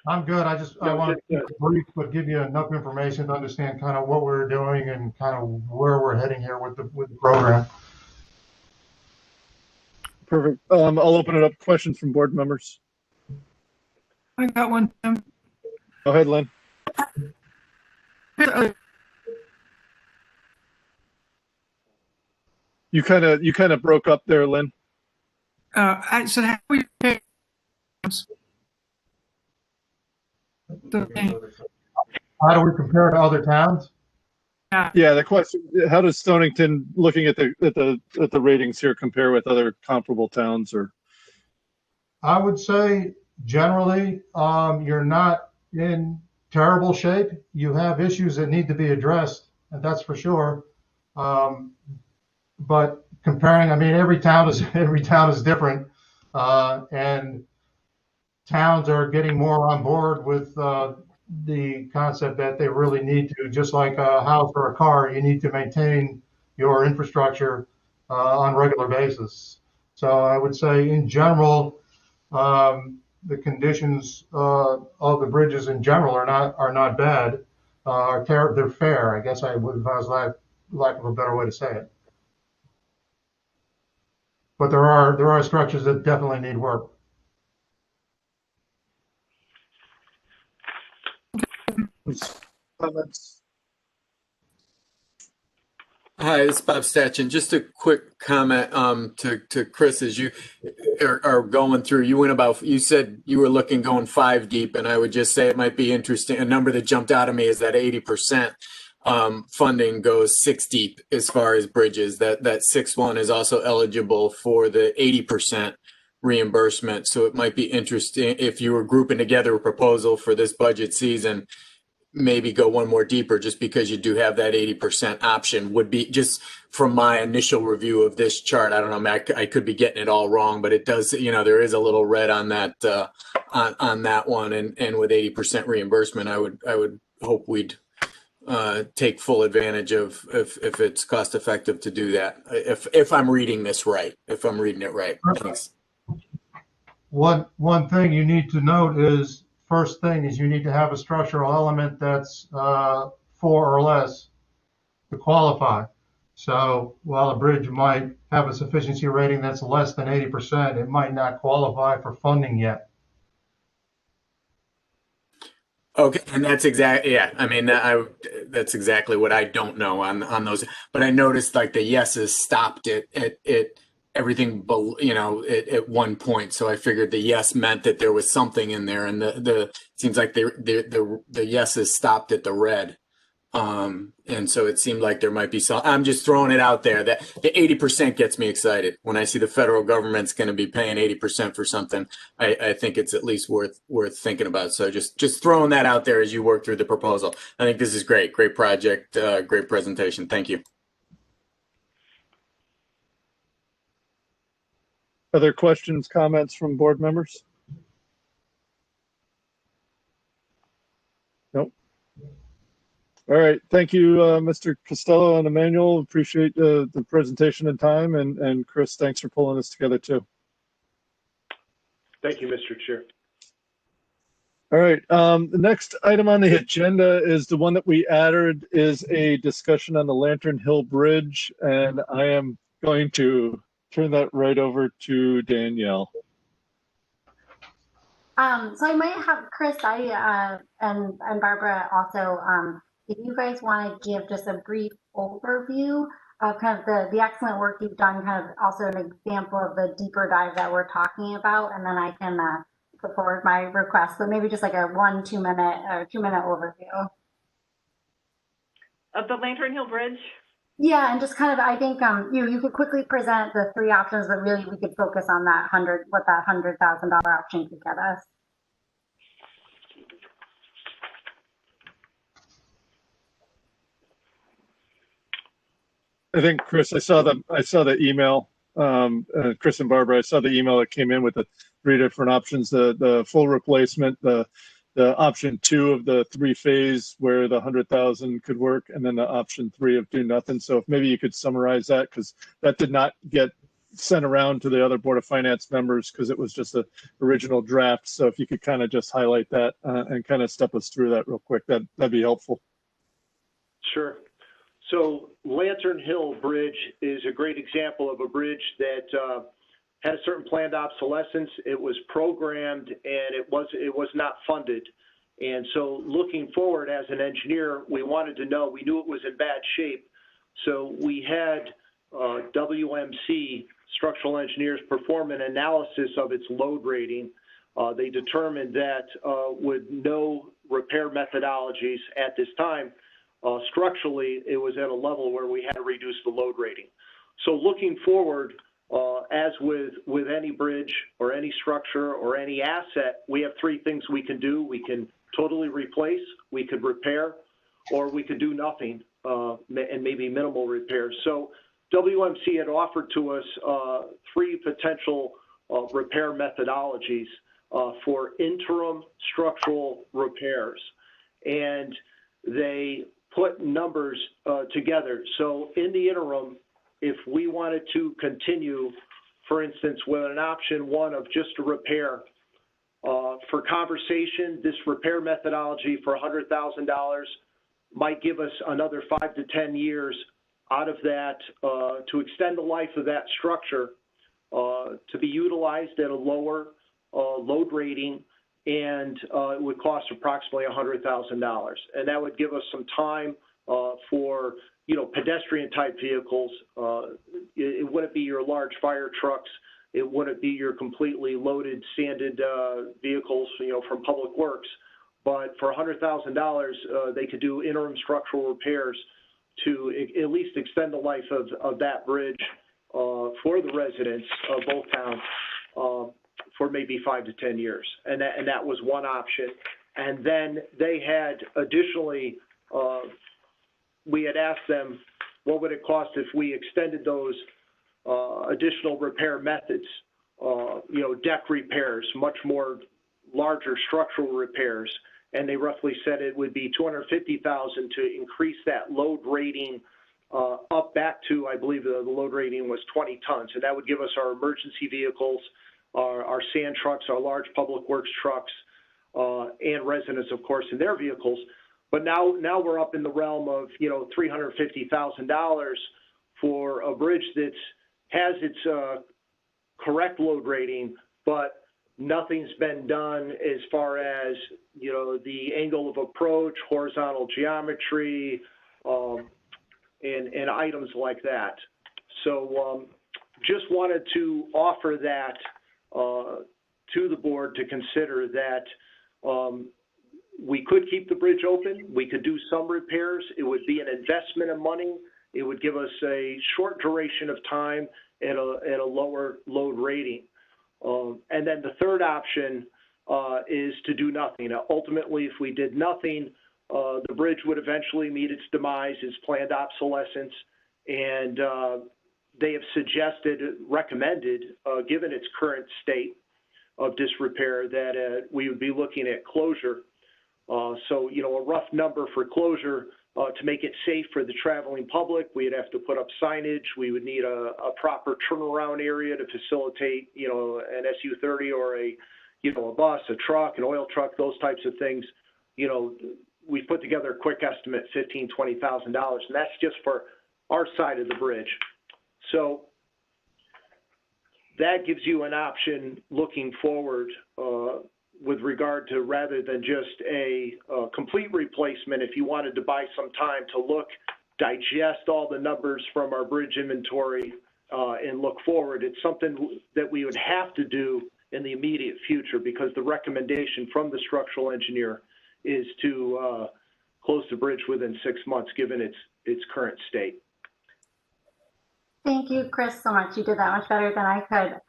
I'm good. I want to keep it brief, but give you enough information to understand kind of what we're doing and kind of where we're heading here with the program. Perfect. I'll open it up. Questions from board members. I got one, Tim. Go ahead, Lynn. You kind of broke up there, Lynn. I said, how do we pay? How do we compare to other towns? Yeah, the question: how does Stonington, looking at the ratings here, compare with other comparable towns? Or I would say generally, you're not in terrible shape. You have issues that need to be addressed, and that's for sure. But comparing, I mean, every town is different, and towns are getting more on board with the concept that they really need to, just like a house or a car, you need to maintain your infrastructure on a regular basis. So I would say in general, the conditions of the bridges in general are not bad. They're fair, I guess I would advise, lack of a better way to say it. But there are structures that definitely need work. Comments? Hi, it's Bob Stachin. Just a quick comment to Chris, as you are going through. You said you were looking going 5 deep, and I would just say it might be interesting. A number that jumped out of me is that 80% funding goes 6 deep as far as bridges. That 6-1 is also eligible for the 80% reimbursement. So it might be interesting if you were grouping together a proposal for this budget season, maybe go one more deeper, just because you do have that 80% option. Would be, just from my initial review of this chart, I don't know, Matt, I could be getting it all wrong, but it does, there is a little red on that on that one, and with 80% reimbursement, I would hope we'd take full advantage of if it's cost effective to do that. If I'm reading this right, if I'm reading it right. Thanks. One thing you need to note is, first thing is you need to have a structural element that's 4 or less to qualify. So while a bridge might have a sufficiency rating that's less than 80%, it might not qualify for funding yet. Okay, and that's exactly, yeah. I mean, that's exactly what I don't know on those. But I noticed like the yeses stopped it at everything, at one point. So I figured the yes meant that there was something in there, and the seems like the yeses stopped at the red. And so it seemed like there might be some. I'm just throwing it out there that the 80% gets me excited when I see the federal government's going to be paying 80% for something. I think it's at least worth thinking about. So just throwing that out there as you work through the proposal. I think this is great project, great presentation. Thank you. Other questions, comments from board members? Nope. All right. Thank you, Mr. Costello and Emmanuel. Appreciate the presentation and time. And Chris, thanks for pulling this together too. Thank you, Mr. Chair. All right. The next item on the agenda is the one that we added is a discussion on the Lantern Hill Bridge. And I am going to turn that right over to Danielle. So I might have Chris, and Barbara also, if you guys want to give just a brief overview of kind of the excellent work you've done, kind of also an example of the deeper dive that we're talking about, and then I can put forward my request. But maybe just like a 2 minute overview of the Lantern Hill Bridge. Yeah, and just kind of, I think you could quickly present the three options, but really we could focus on what that $100,000 option could get us. I think, Chris, I saw the email. Chris and Barbara, I saw the email that came in with the 3 different options: the full replacement, the option 2 of the 3-phase where the 100,000 could work, and then the option 3 of do nothing. So if maybe you could summarize that, because that did not get sent around to the other Board of Finance members because it was just the original draft. So if you could kind of just highlight that and kind of step us through that real quick, that'd be helpful. Sure. So Lantern Hill Bridge is a great example of a bridge that had a certain planned obsolescence. It was programmed and it was not funded. And so looking forward as an engineer, we wanted to know, we knew it was in bad shape. So we had WMC structural engineers perform an analysis of its load rating. They determined that with no repair methodologies at this time, structurally, it was at a level where we had to reduce the load rating. So looking forward, as with any bridge or any structure or any asset, we have 3 things we can do. We can totally replace, we could repair, or we could do nothing and maybe minimal repairs. So WMC had offered to us 3 potential repair methodologies for interim structural repairs. And they put numbers together. So in the interim, if we wanted to continue, for instance, with an option 1 of just a repair, for conversation, this repair methodology for $100,000 might give us another 5 to 10 years out of that to extend the life of that structure to be utilized at a lower load rating, and it would cost approximately $100,000. And that would give us some time for, pedestrian type vehicles. It wouldn't be your large fire trucks. It wouldn't be your completely loaded, sanded vehicles, from Public Works. But for $100,000, they could do interim structural repairs to at least extend the life of that bridge for the residents of both towns for maybe 5 to 10 years. And that was one option. And then they had additionally, we had asked them, what would it cost if we extended those additional repair methods, deck repairs, much more larger structural repairs. And they roughly said it would be $250,000 to increase that load rating up back to, I believe the load rating was 20 tons. And that would give us our emergency vehicles, our sand trucks, our large Public Works trucks, and residents, of course, in their vehicles. But now we're up in the realm of, $350,000 for a bridge that has its correct load rating, but nothing's been done as far as, the angle of approach, horizontal geometry, and items like that. So just wanted to offer that to the board to consider, that we could keep the bridge open. We could do some repairs. It would be an investment of money. It would give us a short duration of time at a lower load rating. And then the third option is to do nothing. Now, ultimately, if we did nothing, the bridge would eventually meet its demise, its planned obsolescence, and they have recommended, given its current state of disrepair, that we would be looking at closure. So, you know, a rough number for closure, to make it safe for the traveling public, we'd have to put up signage. We would need a proper turnaround area to facilitate, you know, an SU-30 or a bus, a truck, an oil truck, those types of things. You know, we put together a quick estimate, $15,000, $20,000, and that's just for our side of the bridge. So that gives you an option looking forward with regard to, rather than just a complete replacement, if you wanted to buy some time to look, digest all the numbers from our bridge inventory and look forward. It's something that we would have to do in the immediate future, because the recommendation from the structural engineer is to close the bridge within 6 months, given its current state. Thank you, Chris, so much. You did that much better than I could.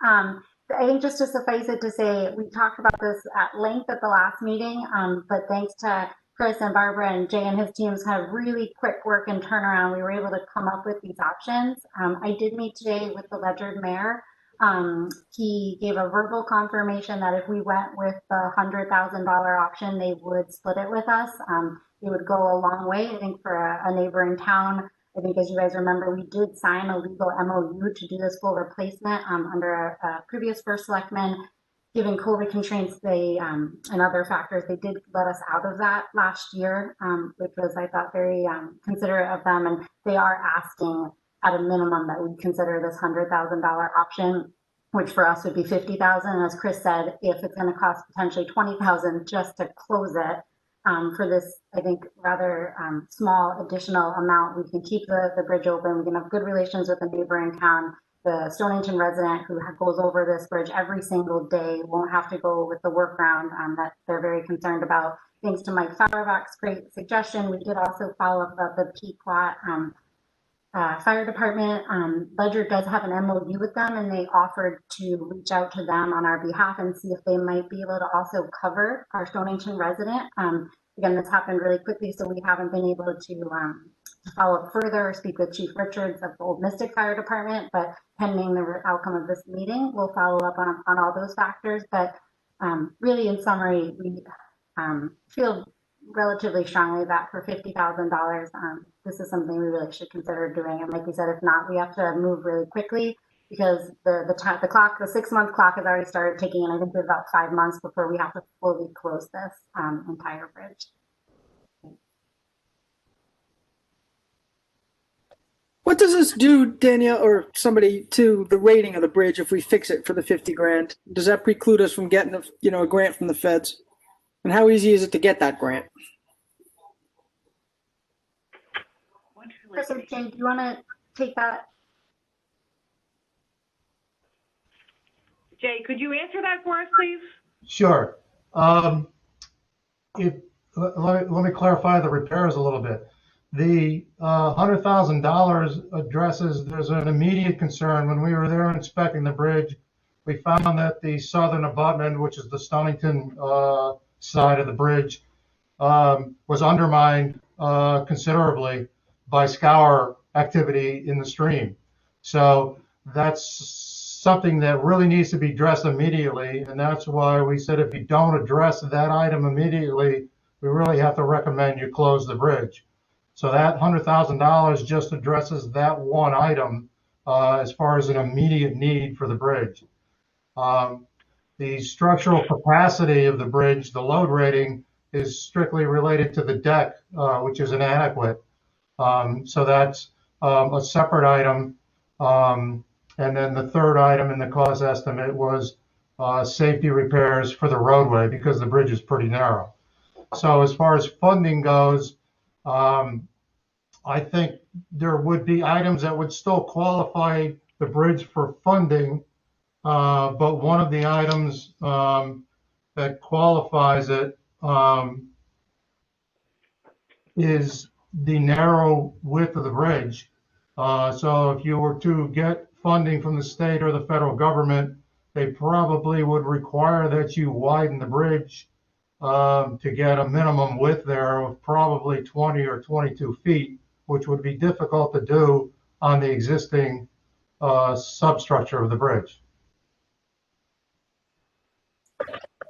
I think just to suffice it to say, we talked about this at length at the last meeting, but thanks to Chris and Barbara and Jay and his teams kind of really quick work and turnaround, we were able to come up with these options. I did meet today with the Ledyard mayor. He gave a verbal confirmation that if we went with the $100,000 option, they would split it with us. It would go a long way, I think, for a neighboring town. I think, as you guys remember, we did sign a legal MOU to do this full replacement under a previous first selectman. Given COVID constraints, and other factors, they did let us out of that last year, which was, I thought, very considerate of them. And they are asking at a minimum that we consider this $100,000 option, which for us would be $50,000. As Chris said, if it's going to cost potentially $20,000 just to close it, for this, I think, rather small additional amount, we can keep the bridge open. We can have good relations with the neighboring town. The Stonington resident who goes over this bridge every single day won't have to go with the workaround that they're very concerned about. Thanks to Mike Fauerbach's great suggestion, we did also follow up about the Pequot Fire Department. Ledyard does have an MOU with them, and they offered to reach out to them on our behalf and see if they might be able to also cover our Stonington resident. Again, this happened really quickly, so we haven't been able to follow up further or speak with Chief Richards of the Old Mystic Fire Department, but pending the outcome of this meeting, we'll follow up on all those factors. But really, in summary, we feel relatively strongly that for $50,000, this is something we really should consider doing. And like we said, if not, we have to move really quickly, because the clock, the 6 month clock has already started ticking, and I think we have about 5 months before we have to fully close this entire bridge. What does this do, Danielle, or somebody, to the rating of the bridge if we fix it for the 50 grand? Does that preclude us from getting a grant from the feds? And how easy is it to get that grant? Chris or Jay, do you want to take that? Jay, could you answer that for us, please? Sure. Let me clarify the repairs a little bit. The $100,000 addresses, there's an immediate concern. When we were there inspecting the bridge, we found that the southern abutment, which is the Stonington side of the bridge, was undermined considerably by scour activity in the stream. So that's something that really needs to be addressed immediately, and that's why we said if you don't address that item immediately, we really have to recommend you close the bridge. So that $100,000 just addresses that one item as far as an immediate need for the bridge. The structural capacity of the bridge, the load rating, is strictly related to the deck, which is inadequate. So that's a separate item. And then the third item in the cost estimate was safety repairs for the roadway, because the bridge is pretty narrow. So as far as funding goes, I think there would be items that would still qualify the bridge for funding, but one of the items that qualifies it is the narrow width of the bridge. So if you were to get funding from the state or the federal government, they probably would require that you widen the bridge to get a minimum width there of probably 20 or 22 feet, which would be difficult to do on the existing substructure of the bridge.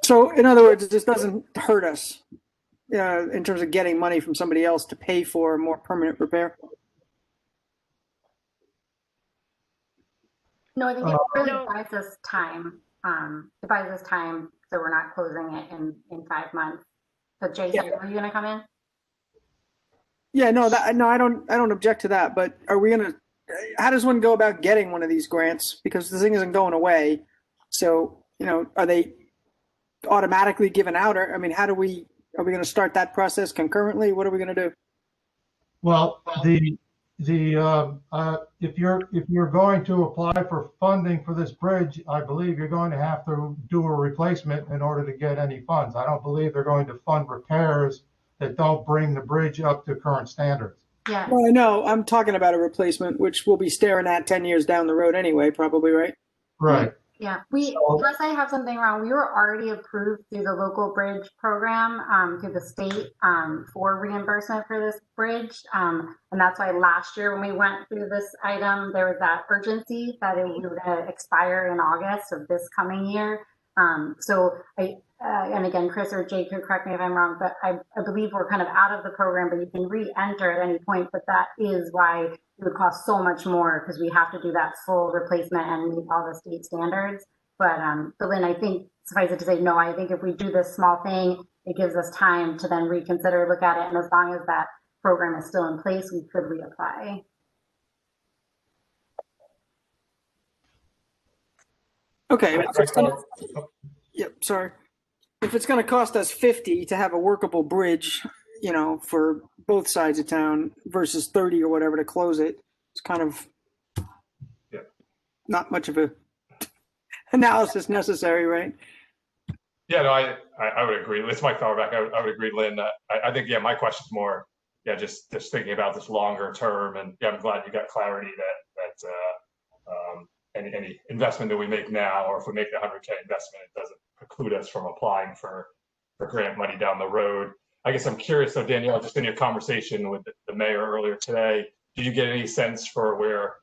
So in other words, this doesn't hurt us in terms of getting money from somebody else to pay for a more permanent repair? No, I think it really buys us time. It buys us time so we're not closing it in 5 months. So Jason, are you gonna come in? Yeah, no, I don't object to that, but are we gonna, how does one go about getting one of these grants? Because the thing isn't going away. So, are they automatically given out? Or, I mean, are we gonna start that process concurrently? What are we gonna do? Well, if you're going to apply for funding for this bridge, I believe you're going to have to do a replacement in order to get any funds. I don't believe they're going to fund repairs that don't bring the bridge up to current standards. Yeah. Well, I know. I'm talking about a replacement, which we'll be staring at 10 years down the road anyway, probably, right? Right. Yeah, unless I have something wrong, we were already approved through the local bridge program, through the state, for reimbursement for this bridge. And that's why last year when we went through this item, there was that urgency that it would expire in August of this coming year. And again, Chris or Jake could correct me if I'm wrong, but I believe we're kind of out of the program, but you can re-enter at any point. But that is why it would cost so much more, because we have to do that full replacement and meet all the state standards. But Lynn, I think suffice it to say, no, I think if we do this small thing, it gives us time to then reconsider, look at it. And as long as that program is still in place, we could reapply. Okay. Yep, sorry. If it's going to cost us $50 to have a workable bridge, for both sides of town versus 30 or whatever to close it, it's kind of not much of a analysis necessary, right? Yeah, no, I would agree. It's my thought back. I would agree, Lynn. I think, my question's more, just thinking about this longer term. And I'm glad you got clarity that any investment that we make now, or if we make the 100K investment, it doesn't preclude us from applying for grant money down the road. I guess I'm curious, though, Danielle, just in your conversation with the mayor earlier today, did you get any sense for where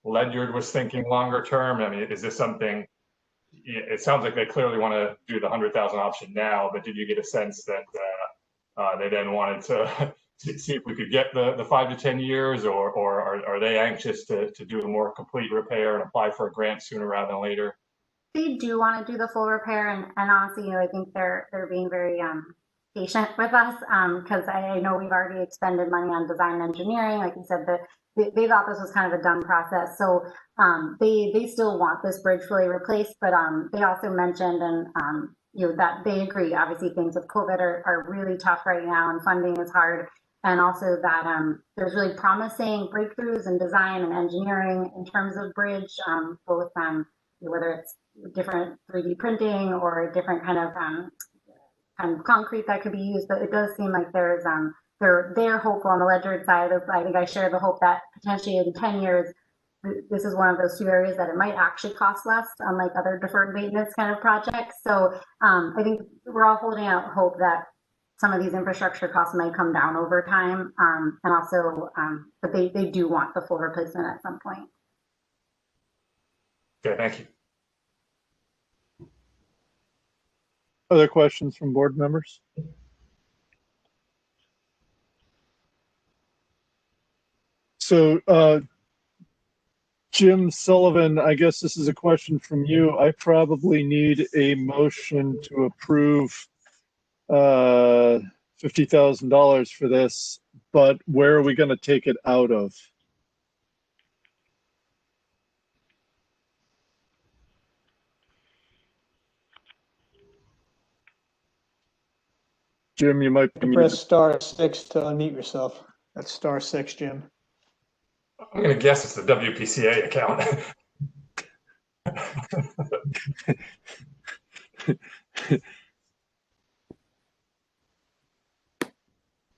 Ledyard was thinking longer term? I mean, is this something, it sounds like they clearly want to do the 100,000 option now, but did you get a sense that they then wanted to see if we could get the 5 to 10 years, or are they anxious to do a more complete repair and apply for a grant sooner rather than later? They do want to do the full repair, and honestly, I think they're being very patient with us, because I know we've already expended money on design and engineering. Like you said, they thought this was kind of a done process, so they still want this bridge fully replaced. But they also mentioned that they agree. Obviously, things with COVID are really tough right now, and funding is hard. And also that there's really promising breakthroughs in design and engineering in terms of bridge, both whether it's different 3D printing or different kind of concrete that could be used. But it does seem like there's they're hopeful on the Ledyard side. I think I share the hope that potentially in 10 years, this is one of those 2 areas that it might actually cost less, unlike other deferred maintenance kind of projects. So I think we're all holding out hope that some of these infrastructure costs may come down over time, and also, but they do want the full replacement at some point. Okay, thank you. Other questions from board members? So, Jim Sullivan, I guess this is a question from you. I probably need a motion to approve $50,000 for this, but where are we going to take it out of? Jim, you might be press *6 to unmute yourself. That's *6, Jim. I'm going to guess it's the WPCA account.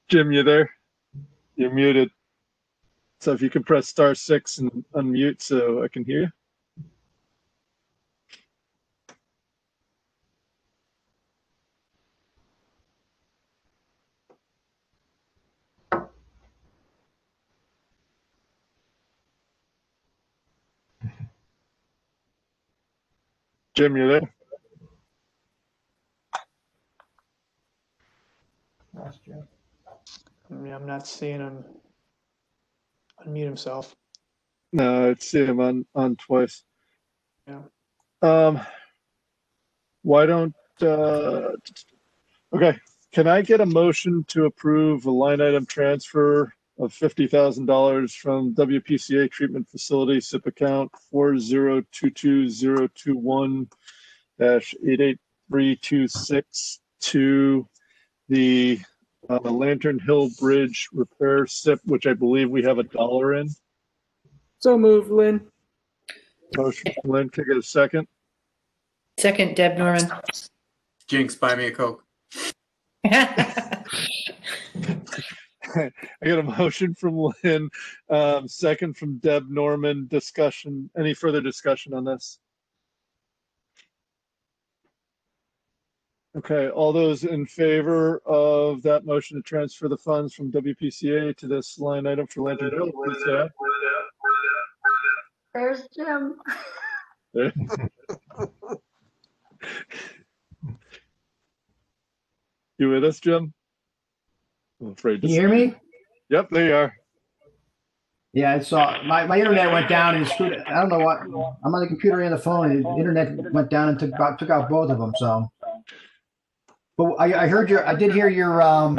Jim, you there? You're muted. So if you could press *6 and unmute so I can hear you. Jim, you there? I'm not seeing him unmute himself. No, I see him on twice. Yeah. Why don't, okay, can I get a motion to approve a line item transfer of $50,000 from WPCA treatment facility SIP account 4022021-88326 to the Lantern Hill Bridge repair SIP, which I believe we have $1 in? So moved, Lynn. Motion from Lynn, can I get a second? Second, Deb Norman. Jinx, buy me a Coke. I got a motion from Lynn, second from Deb Norman. Discussion, any further discussion on this? Okay, all those in favor of that motion to transfer the funds from WPCA to this line item for Lantern Hill, please say aye. There's Jim. You with us, Jim? I'm afraid to Can you hear me? Yep, there you are. Yeah, it's my internet went down and screwed it. I don't know what. I'm on the computer and the phone, and the internet went down and took out both of them. So, but I did hear your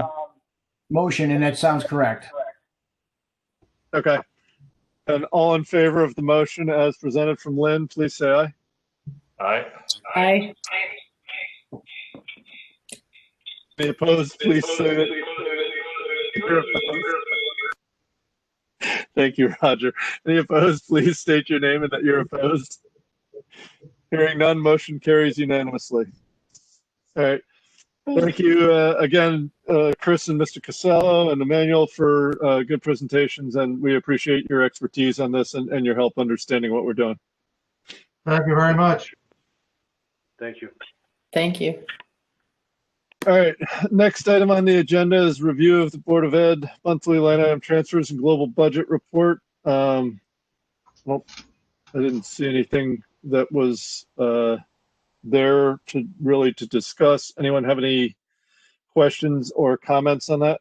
motion, and that sounds correct. Okay. And all in favor of the motion as presented from Lynn, please say aye. Aye. Aye. Any opposed, please say that you're opposed. Thank you, Roger. Any opposed, please state your name and that you're opposed. Hearing none, motion carries unanimously. All right. Thank you again, Chris and Mr. Casello and Emmanuel for good presentations, and we appreciate your expertise on this and your help understanding what we're doing. Thank you very much. Thank you. Thank you. All right, next item on the agenda is review of the Board of Ed monthly line item transfers and global budget report. Well, I didn't see anything that was there to discuss. Anyone have any questions or comments on that?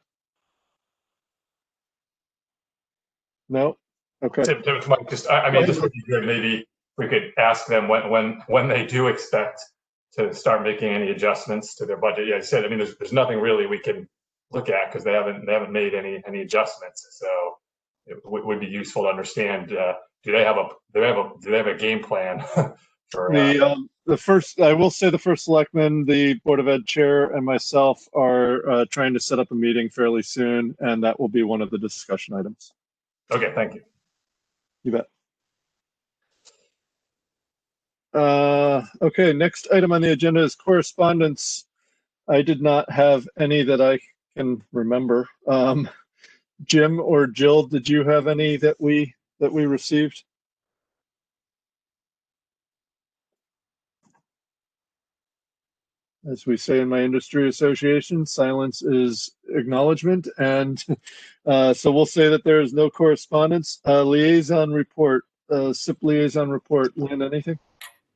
No? Okay. Mike, I mean, this would be good. Maybe we could ask them when they do expect to start making any adjustments to their budget. Yeah, I said, I mean, there's nothing really we can look at because they haven't made any adjustments. So it would be useful to understand. Do they have a game plan for the first? I will say the first selectman, the Board of Ed chair, and myself are trying to set up a meeting fairly soon, and that will be one of the discussion items. Okay, thank you. You bet. Okay, next item on the agenda is correspondence. I did not have any that I can remember. Jim or Jill, did you have any that we received? As we say in my industry association, silence is acknowledgement, and so we'll say that there is no correspondence. Liaison report, SIP liaison report. Lynn, anything?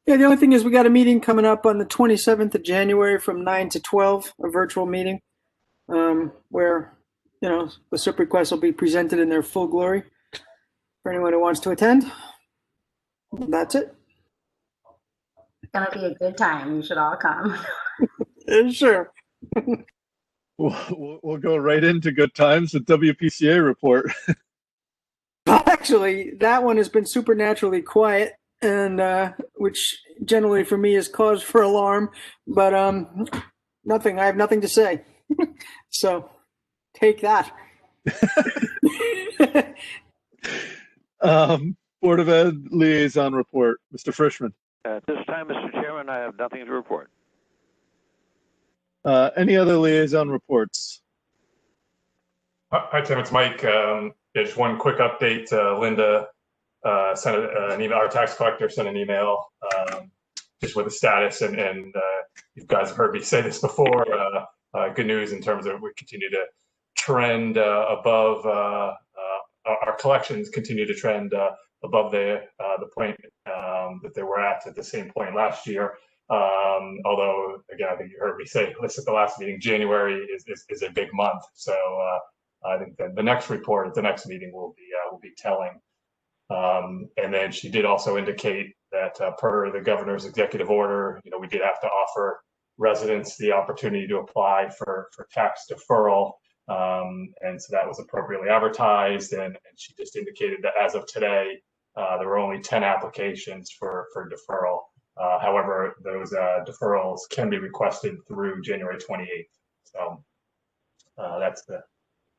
Yeah, the only thing is we got a meeting coming up on the 27th of January from 9 to 12, a virtual meeting where, the SIP requests will be presented in their full glory for anyone who wants to attend. That's it. It's going to be a good time. You should all come. Sure. We'll go right into good times with WPCA report. Actually, that one has been supernaturally quiet, and which generally for me is cause for alarm. But nothing. I have nothing to say. So take that. Board of Ed liaison report, Mr. Frischman. At this time, Mr. Chairman, I have nothing to report. Any other liaison reports? Hi, Tim. It's Mike. Just one quick update. Linda sent an email. Our tax collector sent an email just with the status, and you guys have heard me say this before. Good news in terms of we continue to trend above. Our collections continue to trend above the point that they were at the same point last year. Although, again, I think you heard me say this at the last meeting, January is a big month. So I think that the next report at the next meeting will be telling. And then she did also indicate that per the governor's executive order, we did have to offer residents the opportunity to apply for tax deferral. And so that was appropriately advertised. And she just indicated that as of today, there were only 10 applications for deferral. However, those deferrals can be requested through January 28th. So that's the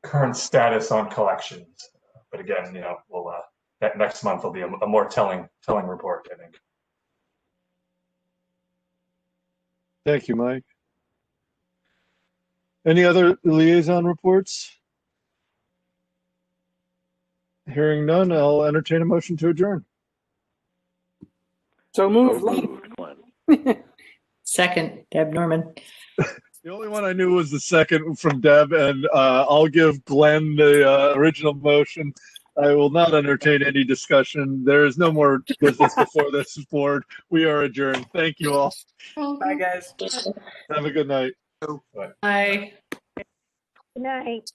current status on collections. But again, we'll that next month will be a more telling report, I think. Thank you, Mike. Any other liaison reports? Hearing none, I'll entertain a motion to adjourn. So moved. Second, Deb Norman. The only one I knew was the second from Deb, and I'll give Glenn the original motion. I will not entertain any discussion. There is no more business before this board. We are adjourned. Thank you all. Bye, guys. Have a good night. Bye. Good night.